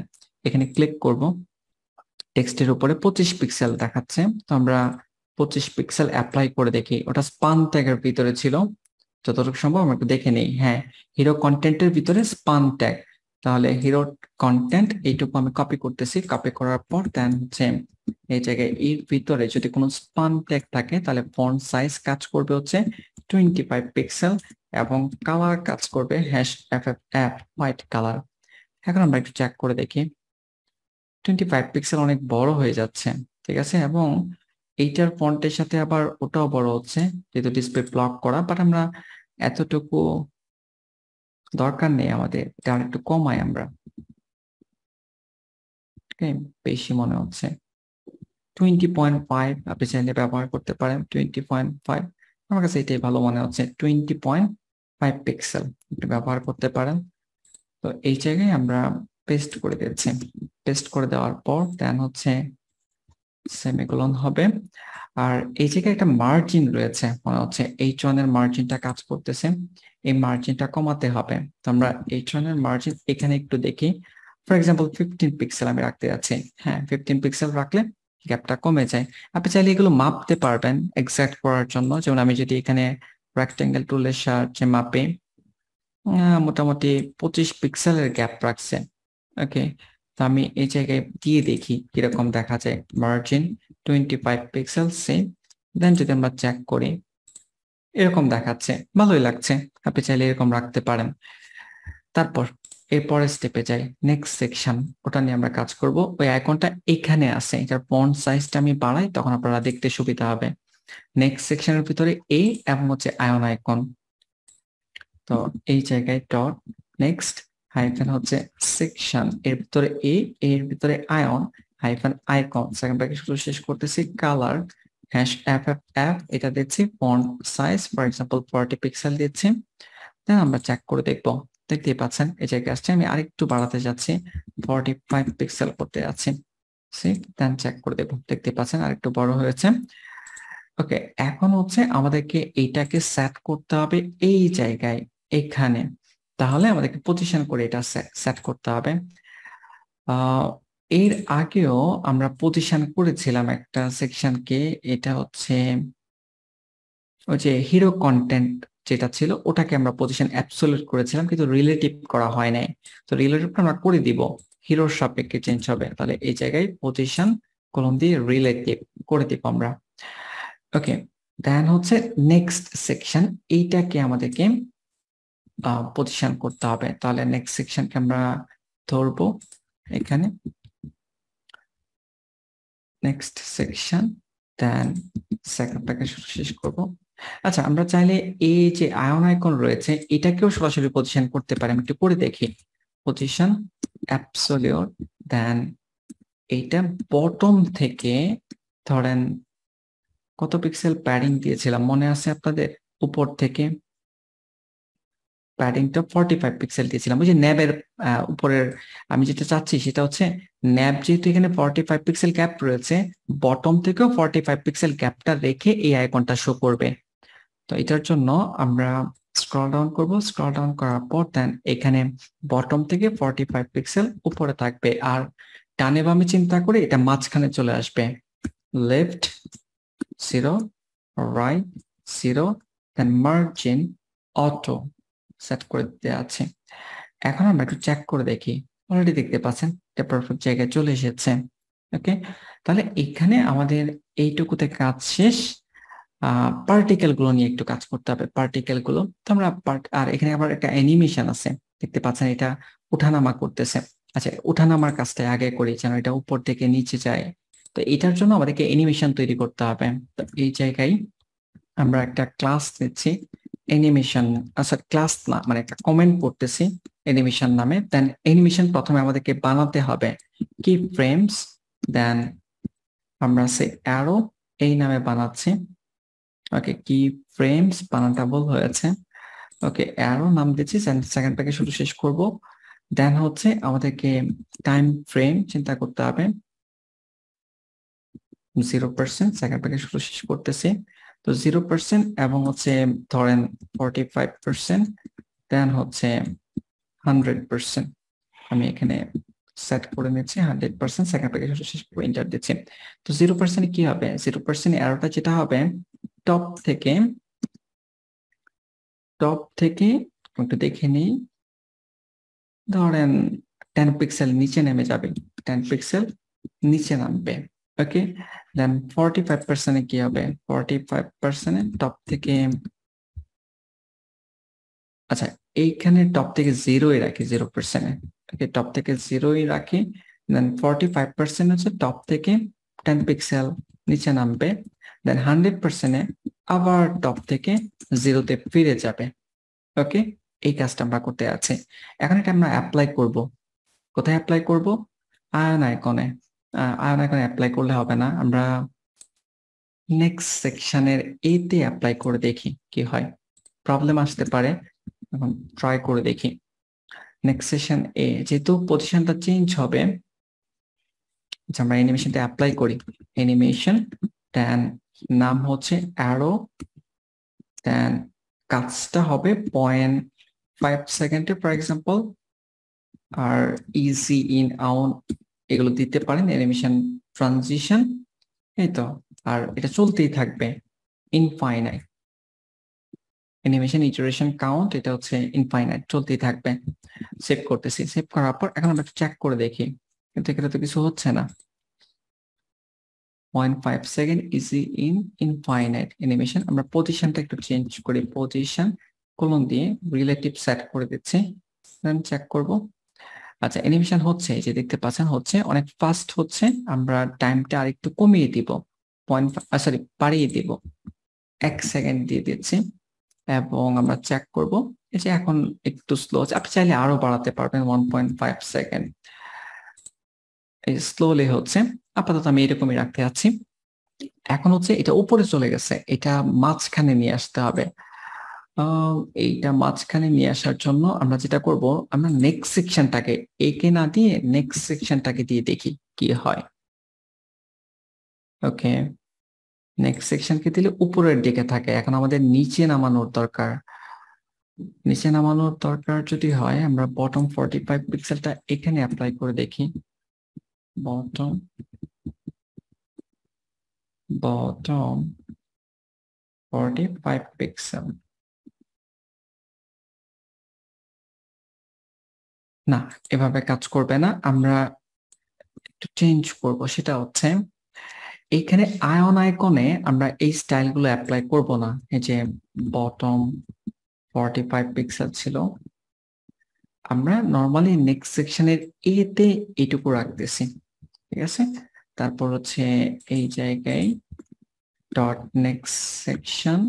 S1: এখানে ক্লিক করব। টেক্সটের উপরে 25 পিক্সেল দেখাচ্ছে, তো আমরা 25 পিক্সেল অ্যাপ্লাই করে দেখি। ওটা স্পান ট্যাগের ভিতরে ছিল, যতটুকু সম্ভব আমরা একটু দেখে নিই। হ্যাঁ, হিরো কন্টেন্টের ভিতরে স্পান ট্যাগ, তাহলে হিরো কন্টেন্ট এইটুকু আমি কপি করতেছি। কপি করার পর দেন হচ্ছে এই জায়গায় এর ভিতরে যদি কোনো স্পান ট্যাগ থাকে তাহলে ফন্ট সাইজ কাজ করবে হচ্ছে 25 পিক্সেল এবং কালার কাজ করবে #FFF হোয়াইট কালার। এখন আমরা একটু চেক করে দেখি। 25 পিক্সেল অনেক বড় হয়ে যাচ্ছে, ঠিক আছে, এবং এইটার ফন্টের সাথে আবার ওটাও বড় হচ্ছে যেহেতু ডিসপ্লে ব্লক করা। বাট আমরা এতটুকু দরকার নেই আমাদের, এটা আর একটু কমাই আমরা। বেশি মনে হচ্ছে 20.5, আপনি চাইলে ব্যবহার করতে পারেন 20.5। আমার কাছে এটাই ভালো মনে হচ্ছে, 20.5 পিক্সেল ব্যবহার করতে পারেন। তো এই জায়গায় আমরা পেস্ট করে দিচ্ছি। পেস্ট করে দেওয়ার পর দেন হচ্ছে সেমিকোলন হবে। আর এই জায়গায় একটা মার্জিন রয়েছে, মনে হচ্ছে H1 এর মার্জিনটা কাজ করতেছে, এই মার্জিনটা কমাতে হবে। তো আমরা H1 এর মার্জিন এখানে একটু দেখি। ফর এক্সাম্পল 15 পিক্সেল আমি রাখতে যাচ্ছি। হ্যাঁ, 15 পিক্সেল রাখলে গ্যাপটা কমে যায়। আপনি চাইলে এগুলো মাপতে পারবেন এক্সাক্ট করার জন্য। যেমন আমি যদি এখানে রেক্টেঙ্গেল টুলের সাহায্যে মাপি, মোটামুটি 25 পিক্সেলের গ্যাপ রাখছে। ওকে, তো আমি এই জায়গায় দিয়ে দেখি কিরকম দেখা যায়। মার্জিন 25 পিক্সেল সেম, দেন যদি আমরা চেক করি এরকম দেখাচ্ছে, ভালোই লাগছে। আপনি চাইলে এরকম রাখতে পারেন। তারপর এরপরের স্টেপে যাই, নেক্সট সেকশন, ওটা নিয়ে আমরা কাজ করব। ওই আইকনটা এখানে আছে, এটার ফন্ট সাইজটা আমি বাড়াই, তখন আপনারা দেখতে সুবিধা হবে। নেক্সট সেকশনের ভিতরে এ এবং হচ্ছে আয়ন আইকন। তো এই জায়গায় ডট নেক্সট হাইফেন হচ্ছে সেকশন, এর ভিতরে এর ভিতরে ion hyphen icon, second bracket শুধু শেষ করতেছি কালার #FFF, এটা দিচ্ছি। Font size for example 40 pixel দিচ্ছি। দেন আমরা চেক করে দেখবো। দেখতেই পাচ্ছেন এই জায়গায় আসছে, আমি আরেকটু বাড়াতে যাচ্ছি, 45 পিক্সেল করতে যাচ্ছি। দেন চেক করে দেখবো, দেখতে পাচ্ছেন আরেকটু বড় হয়েছে। ওকে, এখন হচ্ছে আমাদেরকে এইটাকে সেট করতে হবে এই জায়গায় এখানে, তাহলে আমাদেরকে পজিশন করে এটা সেট করতে হবে। এর আগেও আমরা পজিশন করেছিলাম একটা সেকশনকে, এটা হচ্ছে ওই যে হিরো কন্টেন্ট যেটা ছিল ওটাকে আমরা পজিশন অ্যাবসলিউট করেছিলাম, কিন্তু রিলেটিভ করা হয় নাই। তো রিলেটিভটা আমরা করে দিব, হিরোর সাপেক্ষে চেঞ্জ হবে। তাহলে এই জায়গায় পজিশন কলম দিয়ে রিলেটিভ করে দিব আমরা। ওকে, দেন হচ্ছে নেক্সট সেকশন, এইটাকে আমাদেরকে পজিশন করতে হবে। তাহলে নেক্সট সেকশনকে আমরা ধরবো এখানে, next section, then second package শেষ করব। আচ্ছা, আমরা চাইলে এই যে আয়ন আইকন রয়েছে এটাকেও সরাসরি পজিশন করতে পারি। আমি একটু করে দেখি, পজিশন অ্যাবসলিউট, দেন এইটা বটম থেকে ধরেন কত পিক্সেল প্যাডিং দিয়েছিলাম মনে আছে আপনাদের? উপর থেকে প্যাডিংটা 45 পিক্সেল দিয়েছিলাম। ওই যে ন্যাবের উপরের, আমি যেটা চাচ্ছি সেটা হচ্ছে ন্যাব যেহেতু এখানে 45 পিক্সেল গ্যাপ রয়েছে, বটম থেকেও 45 পিক্সেল গ্যাপটা রেখে এই আইকনটা শো করবে। তো এটার জন্য আমরা স্ক্রল ডাউন করব, স্ক্রল ডাউন করার পর দেন এখানে বটম থেকে 45 পিক্সেল উপরে থাকবে, আর ডানে বামে চিন্তা করে এটা মাঝখানে চলে আসবে। লেফট 0, রাইট 0, দেন মার্জিন অটো সেট করে দিতে আছে। এখন আমরা একটু চেক করে দেখি, অলরেডি দেখতে পাচ্ছেন এটা পারফেক্ট জায়গায় চলে এসেছে। ওকে, তাহলে এখানে আমাদের এইটুকুতে কাজ শেষ। পার্টিকেল গুলো নিয়ে একটু কাজ করতে হবে, পার্টিকেল গুলো। তো আমরা আর এখানে আবার একটা অ্যানিমেশন আছে, দেখতে পাচ্ছেন এটা উঠানামা করতেছে। আচ্ছা, উঠানামার কাজটা আগে করি যেন এটা উপর থেকে নিচে যায়। তো এটার জন্য আমাদেরকে অ্যানিমেশন তৈরি করতে হবে। তো এই জায়গায় আমরা একটা ক্লাস নিচ্ছি অ্যানিমেশন, আচ্ছা ক্লাস না মানে একটা কমেন্ট করতেছি অ্যানিমেশন নামে। দেন অ্যানিমেশন প্রথমে আমাদেরকে বানাতে হবে কি ফ্রেমস, দেন আমরা সে অ্যারো এই নামে বানাচ্ছি। ওকে, কি ফ্রেমস বানানটা ভুল হয়েছে। ওকে, অ্যারো নাম দিচ্ছি, সেকেন্ডটাকে শুধু শেষ করব। দেন হচ্ছে আমাদেরকে টাইম ফ্রেম চিন্তা করতে হবে 0%, সেকেন্ডটাকে শুধু শেষ করতেছি। তো 0% এবং হচ্ছে ধরেন 45%, দেন হচ্ছে 100%। আমি এখানে সেট করে নিচ্ছি 100%, সেকেন্ডটাকে শুধু শেষ করে এন্টার দিচ্ছি। তো 0% কি হবে, 0% অ্যারোটা যেটা হবে টপ থেকে একটু দেখে নিই, ধরেন 10 পিক্সেল নিচে নেমে যাবে, 10 পিক্সেল নিচে নামবে। ওকে, দেন 45% কি হবে, 45% টপ থেকে, আচ্ছা এইখানে টপ থেকে 0 রাখি 0%। ওকে, টপ থেকে 0 রাখি। দেন 45% হচ্ছে টপ থেকে 10 পিক্সেল নিচে নামবে। দেন 100% আবার টপ থেকে 0-তে ফিরে যাবে। ওকে, এই কাজটা আমরা করতে আছে। এখন এটা আমরা অ্যাপ্লাই করব, কোথায় অ্যাপ্লাই করব, আয়ন আইকনে। আয়ন আইকনে অ্যাপ্লাই করলে হবে না, আমরা নেক্সট সেকশনের এতে অ্যাপ্লাই করে দেখি কি হয়, প্রবলেম আসতে পারে। এখন ট্রাই করে দেখি। নেক্সট সেকশন এ, যেহেতু পজিশনটা চেঞ্জ হবে, আমরা অ্যানিমেশনটা অ্যাপ্লাই করি। অ্যানিমেশন, দেন নাম হচ্ছে অ্যারো, দেন কাজটা হবে 0.5 সেকেন্ডে ফর এক্সাম্পল, আর ইজি ইন আউট এগুলো দিতে পারেন। অ্যানিমেশন ট্রানজিশন, এই তো, আর এটা চলতেই থাকবে ইনফাইনাইট। অ্যানিমেশন ইটারেশন কাউন্ট এটা হচ্ছে ইনফাইনাইট, চলতেই থাকবে। সেভ করতেছি, সেভ করার পর এখন আমরা চেক করে দেখি, কিন্তু এখানে তো কিছু হচ্ছে না। 0.5 second easy in infinite animation. আমরা পজিশনটা একটু চেঞ্জ করি, পজিশন কোলন দিয়ে রিলেটিভ সেট করে দিচ্ছি, দেন চেক করব। আচ্ছা, অ্যানিমেশন হচ্ছে, এই যে দেখতে পাচ্ছেন হচ্ছে, অনেক ফাস্ট হচ্ছে। আমরা টাইমটা আরেকটু কমিয়ে দিব, বাড়িয়ে দিব, 1 সেকেন্ড দিয়ে দিচ্ছি এবং আমরা চেক করব। এই যে এখন একটু স্লো আছে, আপনি চাইলে আরো বাড়াতে পারবেন 1.5 সেকেন্ড। এই স্লোলি হচ্ছে, আপাতত আমি এরকমই রাখতে যাচ্ছি। এখন হচ্ছে এটা উপরে চলে গেছে, এটা মাঝখানে নিয়ে আসতে হবে। এইটা মাঝখানে নিয়ে আসার জন্য আমরা যেটা করব, আমরা নেক্সট সেকশনটাকে একে না দিয়ে নেক্সট সেকশনটাকে দিয়ে দেখি কি হয়। ওকে, নেক্সট সেকশনকে দিলে উপরের দিকে থাকে, এখন আমাদের নিচে নামানোর দরকার। নিচে নামানোর দরকার যদি হয়, আমরা বটম 45 পিক্সেলটা এখানে অ্যাপ্লাই করে দেখি। বটম 45 পিক্সেল, না এভাবে কাজ করবে না, আমরা একটু চেঞ্জ করব। সেটা হচ্ছে এইখানে আয়ন আইকনে আমরা এই স্টাইলগুলো অ্যাপ্লাই করব না। এই যে বটম 45 পিক্সেল ছিল, আমরা নর্মালি নেক্সট সেকশনের এতে এইটুকু রাখতেছি, ঠিক আছে। তারপর হচ্ছে এই জায়গায় ডট নেক্সট সেকশন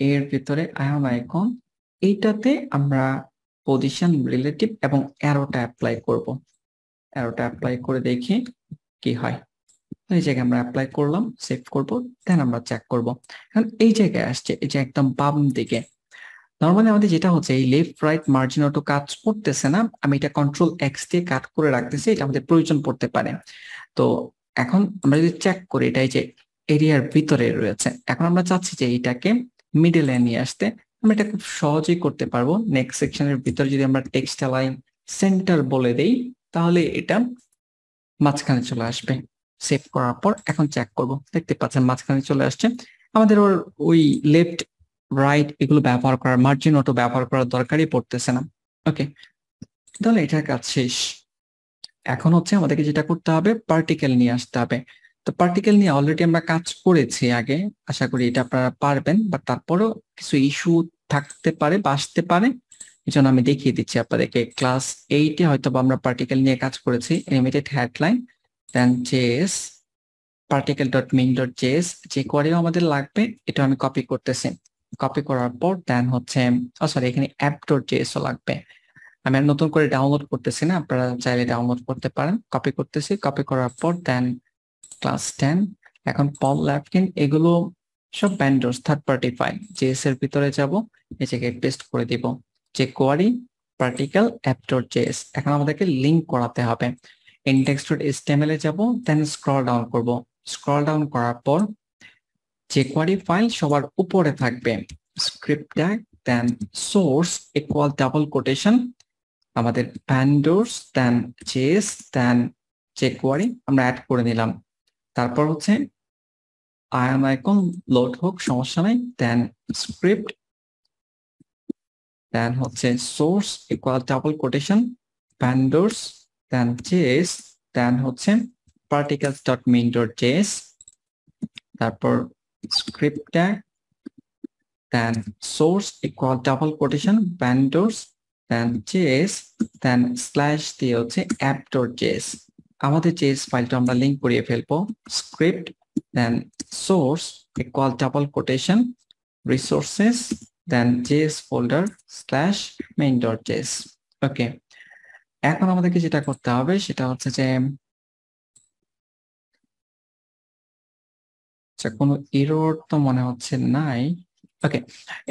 S1: এর ভিতরে আয়ন আইকন, এইটাতে আমরা পজিশন রিলেটিভ এবং অ্যারোটা অ্যাপ্লাই করব। অ্যারোটা অ্যাপ্লাই করে দেখি কি হয়। এই জায়গায় আমরা অ্যাপ্লাই করলাম, সেভ করব, দেন আমরা চেক করব। এখন এই জায়গায় আসছে, এই যে একদম বাম দিকে, নর্মালি আমাদের যেটা হচ্ছে এই লেফট রাইট মার্জিন অটো কাজ করতেছে না, আমি এটা কন্ট্রোল এক্স দিয়ে কাট করে রাখতেছি, এটা আমাদের প্রয়োজন পড়তে পারে। তো এখন আমরা যদি চেক করি, এটাই যে এরিয়ার ভিতরে রয়েছে, এখন আমরা চাচ্ছি যে এইটাকে মিডলে নিয়ে আসতে। আমরা এটা খুব সহজেই করতে পারবো। নেক্সট সেকশনের ভিতরে যদি আমরা টেক্সট অ্যালাইন সেন্টার বলে দেই, তাহলে এটা মাঝখানে চলে আসবে। সেভ করার পর এখন চেক করব, দেখতে পাচ্ছেন মাঝখানে চলে আসছে। আমাদের ওই লেফট রাইট এগুলো ব্যবহার করার, মার্জিন অটো ব্যবহার করার দরকারই পড়তেছে না। ওকে, তাহলে এটার কাজ শেষ। এখন হচ্ছে আমাদেরকে যেটা করতে হবে, পার্টিকেল নিয়ে আসতে হবে। তো পার্টিকেল নিয়ে অলরেডি আমরা কাজ করেছি আগে, আশা করি এটা আপনারা পারবেন, বাট তারপরেও কিছু ইস্যু থাকতে পারে বা আসতে পারে, এই জন্য আমি দেখিয়ে দিচ্ছি আপনাদেরকে। ক্লাস 8-এ হয়তো বা আমরা পার্টিকেল নিয়ে কাজ করেছি। Animated headline then JS particle.min.js যে কোয়ারিও আমাদের লাগবে, এটা আমি কপি করতেছি। কপি করার পর দেন হচ্ছে সরি এখানে app.js ও লাগবে। আমি আর নতুন করে ডাউনলোড করতেছি না, আপনারা চাইলে ডাউনলোড করতে পারেন। কপি করতেছি, কপি করার পর দেন ক্লাস 10। এখন পল ল্যাপকিন, এগুলো সব vendors third party file. JS এর ভিতরে যাব, এই জায়গায় পেস্ট করে দিব যে কোয়ারি পার্টিকেল app.js। এখন আমাদেরকে লিংক করাতে হবে। index.html এ যাব, দেন স্ক্রল ডাউন করব। স্ক্রল ডাউন করার পর যে কোয়ারি ফাইল সবার উপরে থাকবে script tag, then source equal double quotation আমাদের ভেন্ডরস, দেন জেএস, দেন যে কোয়ারি আমরা অ্যাড করে নিলাম। তারপর হচ্ছে আয়ন আইকন লোড হোক, সমস্যা নাই, দেন স্ক্রিপ্ট, দেন হচ্ছে source equal double quotation vendors, then JS, then হচ্ছে particles.min.js, তারপর script tag, then source equal double quotation vendors, then JS, then slash দিয়ে হচ্ছে app.js। আমাদের জেএস ফাইলটা আমরা লিংক করিয়ে ফেলবো। Script, then source equal double quotation resources, then JS folder slash main.js। Okay, এখন আমাদেরকে যেটা করতে হবে সেটা হচ্ছে যে কোনো এরর তো মনে হচ্ছে নাই। ওকে,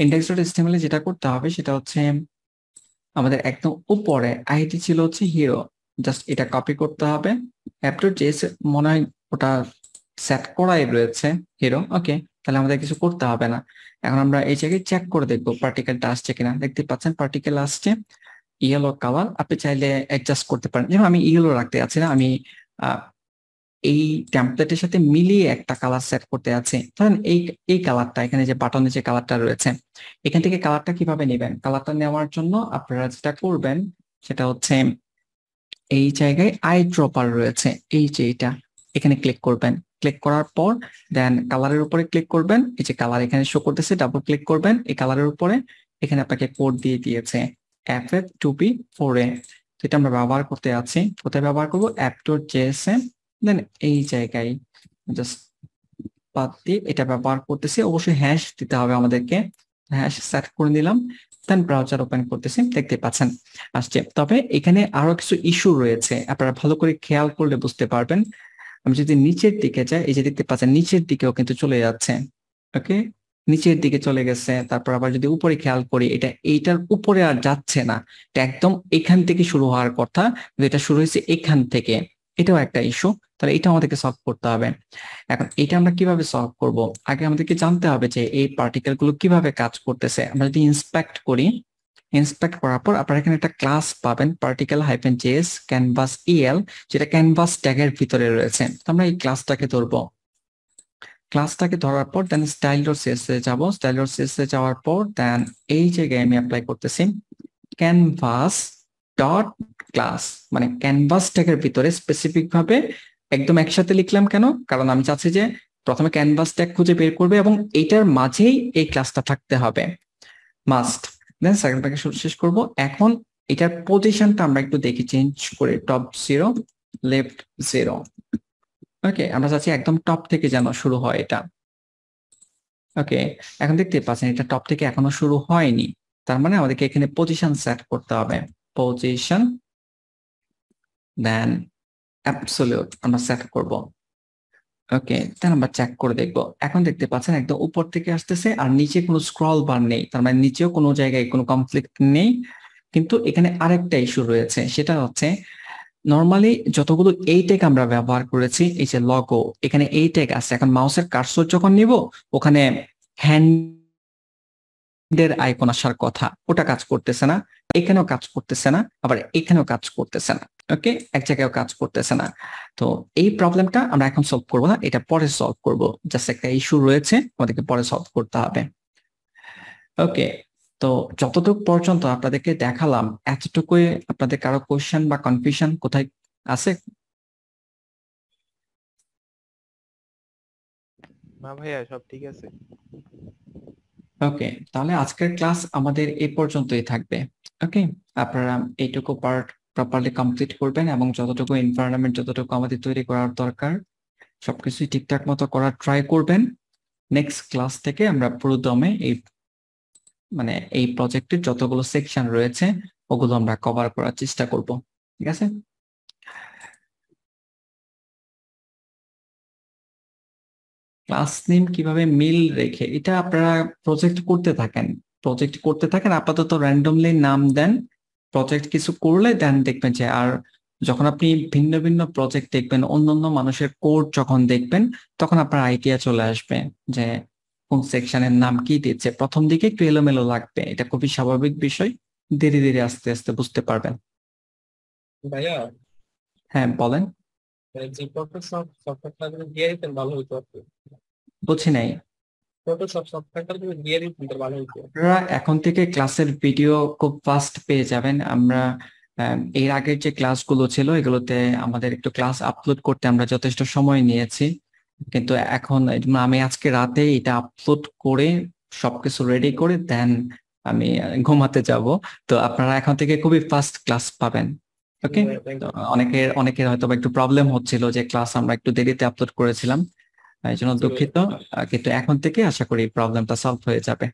S1: index.html এ যেটা করতে হবে সেটা হচ্ছে আমাদের একদম উপরে আইডি ছিল হচ্ছে হিরো, জাস্ট এটা কপি করতে হবে। app.js মনে হয় ওটা সেট করাই রয়েছে হিরো। ওকে, তাহলে আমাদের কিছু করতে হবে না। এখন আমরা এই জায়গায় চেক করে দেখবো পার্টিকেলটা আসছে কিনা। দেখতে পাচ্ছেন পার্টিকেল আসছে, ইয়েলো কালার। আপনি চাইলে অ্যাডজাস্ট করতে পারেন, যেমন আমি ইয়েলো রাখতে আছি না, আমি এই টেমপ্লেটের সাথে মিলিয়ে একটা কালার সেট করতে আছে। ধরেন এই কালারটা, এখানে যে বাটনে যে কালারটা রয়েছে, এখান থেকে কালারটা কিভাবে নেবেন? কালারটা নেওয়ার জন্য আপনারা যেটা করবেন সেটা হচ্ছে এই জায়গায় আই ড্রপার রয়েছে, এই যে এটা, এখানে ক্লিক করবেন। ক্লিক করার পর দেন কালারের উপরে ক্লিক করবেন। এই যে কালার এখানে শো করতেছে, ডাবল ক্লিক করবেন এই কালারের উপরে। এখানে আপনাকে কোড দিয়ে দিয়েছে FF2B4A। এটা আমরা ব্যবহার করতে আছি। কোথায় ব্যবহার করবো? app.js এ। দেন এই জায়গায় জাস্ট বাদ দিয়ে এটা ব্যবহার করতেছি। অবশ্যই হ্যাশ দিতে হবে আমাদেরকে, হ্যাশ সেট করে নিলাম। দেন ব্রাউজার ওপেন করতেছি, দেখতে পাচ্ছেন আসছে। তবে এখানে আরো কিছু ইস্যু রয়েছে, আপনারা ভালো করে খেয়াল করলে বুঝতে পারবেন। আমি যদি নিচের দিকে যাই, এই যে দেখতে পাচ্ছেন নিচের দিকেও কিন্তু চলে যাচ্ছে। ওকে, নিচের দিকে চলে গেছে। তারপর আবার যদি উপরে খেয়াল করি, এটা এইটার উপরে আর যাচ্ছে না, এটা একদম এখান থেকে শুরু হওয়ার কথা, কিন্তু এটা শুরু হয়েছে এখান থেকে। এটাও একটা ইস্যু, তাহলে এটা আমাদেরকে সলভ করতে হবে। এখন এটা আমরা কিভাবে সলভ করব? আগে আমাদেরকে জানতে হবে যে এই পার্টিকেল গুলো কিভাবে কাজ করতেছে। আমরা যদি ইন্সপেক্ট করি, ইন্সপেক্ট করার পর আপনারা এখানে একটা ক্লাস পাবেন particle-js canvas el, যেটা ক্যানভাস ট্যাগের ভিতরে রয়েছে। তো আমরা এই ক্লাসটাকে ধরবো। ক্লাসটাকে ধরার পর দেন style.css এ যাব। style.css এ যাওয়ার পর দেন এই জায়গায় আমি অ্যাপ্লাই করতেছি canvas ডট ক্লাস, মানে ক্যানভাস ট্যাগের ভিতরে স্পেসিফিক ভাবে একদম একসাথে লিখলাম কেন? কারণ আমি চাচ্ছি যে প্রথমে ক্যানভাস ট্যাগ খুঁজে বের করবে এবং এইটার মাঝেই এই ক্লাসটা থাকতে হবে, মাস্ট। দেন সেকেন্ড প্যাকেজ শেষ করব। এখন এটার পজিশনটা আমরা একটু দেখি চেঞ্জ করে, টপ 0 লেফট 0। ওকে, আমরা চাচ্ছি একদম টপ থেকে যেন শুরু হয় এটা। ওকে, এখন দেখতে পাচ্ছেন এটা টপ থেকে এখনো শুরু হয়নি, তার মানে আমাদেরকে এখানে পজিশন সেট করতে হবে। পজিশন দেন অ্যাবসলিউট আমরা সেট করব। ওকে, দেন আমরা চেক করে দেখবো। এখন দেখতে পাচ্ছেন একদম উপর থেকে আসতেছে আর নিচে কোনো স্ক্রল বার নেই, তার মানে নিচেও কোনো জায়গায় কোনো কনফ্লিক্ট নেই। কিন্তু এখানে আরেকটা ইস্যু রয়েছে, সেটা হচ্ছে নর্মালি যতগুলো এই ট্যাগ আমরা ব্যবহার করেছি, এই যে লগো, এখানে এই ট্যাগ আছে। এখন মাউসের কার্সর যখন নিব, ওখানে হ্যান্ডের আইকন আসার কথা, ওটা কাজ করতেছে না। এখানেও কাজ করতেছে না, আবার এখানেও কাজ করতেছে না। ওকে, এক জায়গায়ও কাজ করতেছে না। তো এই প্রবলেমটা আমরা এখন সলভ করবো না, এটা পরে সলভ করব। জাস্ট একটা ইস্যু রয়েছে, আমাদেরকে পরে সলভ করতে হবে। ওকে, তো যতটুকু পর্যন্ত আপনাদেরকে দেখালাম, এতটুকুই আপনাদের কারো কোশ্চেন বা কনফিউশন কোথায় আছে?
S5: না ভাইয়া সব ঠিক আছে।
S1: ওকে, তাহলে আজকের ক্লাস আমাদের এই পর্যন্তই থাকবে। ওকে, আপনারা এইটুকু পার্ট প্রপারলি কমপ্লিট করবেন এবং যতটুকু এনভায়রনমেন্ট যতটুকু আমাদের তৈরি করার দরকার সবকিছুই ঠিকঠাক মতো করার ট্রাই করবেন। নেক্সট ক্লাস থেকে আমরা পুরো দমে এই প্রজেক্টের যতগুলো সেকশন রয়েছে ওগুলো আমরা কভার করার চেষ্টা করব। ঠিক আছে? ক্লাস নেম কিভাবে মিল রেখে এটা আপনারা প্রজেক্ট করতে থাকেন আপাতত র্যান্ডমলি নাম দেন, প্রজেক্ট কিছু করলে দেন দেখবেন যে আর যখন আপনি ভিন্ন ভিন্ন প্রজেক্ট দেখবেন অন্যান্য মানুষের কোড যখন দেখবেন তখন আপনার আইডিয়া চলে আসবে যে কোন সেকশনের নাম কি দিচ্ছে। প্রথম দিকে একটু এলোমেলো লাগবে, এটা খুবই স্বাভাবিক বিষয়, ধীরে ধীরে আস্তে আস্তে বুঝতে পারবেন।
S6: ভাইয়া
S1: হ্যাঁ বলেন।
S6: যে ফটোশপ সফটওয়্যারটা যদি দিয়ে দিতেন ভালো হতো আর কি।
S1: বুঝি নাই।
S6: ফটোশপ সফটওয়্যারটা যদি দিয়ে দিতেন তাহলে ভালো হতো।
S1: আপনারা এখন থেকে ক্লাসের ভিডিও খুব ফাস্ট পেয়ে যাবেন। আমরা এর আগের যে ক্লাসগুলো ছিল এগুলোতে আমাদের একটু ক্লাস আপলোড করতে আমরা যথেষ্ট সময় নিয়েছি, কিন্তু এখন আমি আজকে রাতে এটা আপলোড করে সবকিছু রেডি করে দেন আমি ঘুমাতে যাব। তো আপনারা এখন থেকে খুবই ফাস্ট ক্লাস পাবেন। ওকে, তো অনেকের হয়তো একটু প্রবলেম হচ্ছিল যে ক্লাস আমরা একটু দেরিতে আপলোড করেছিলাম, এই জন্য দুঃখিত, কিন্তু এখন থেকে আশা করি প্রবলেমটা সলভ হয়ে যাবে।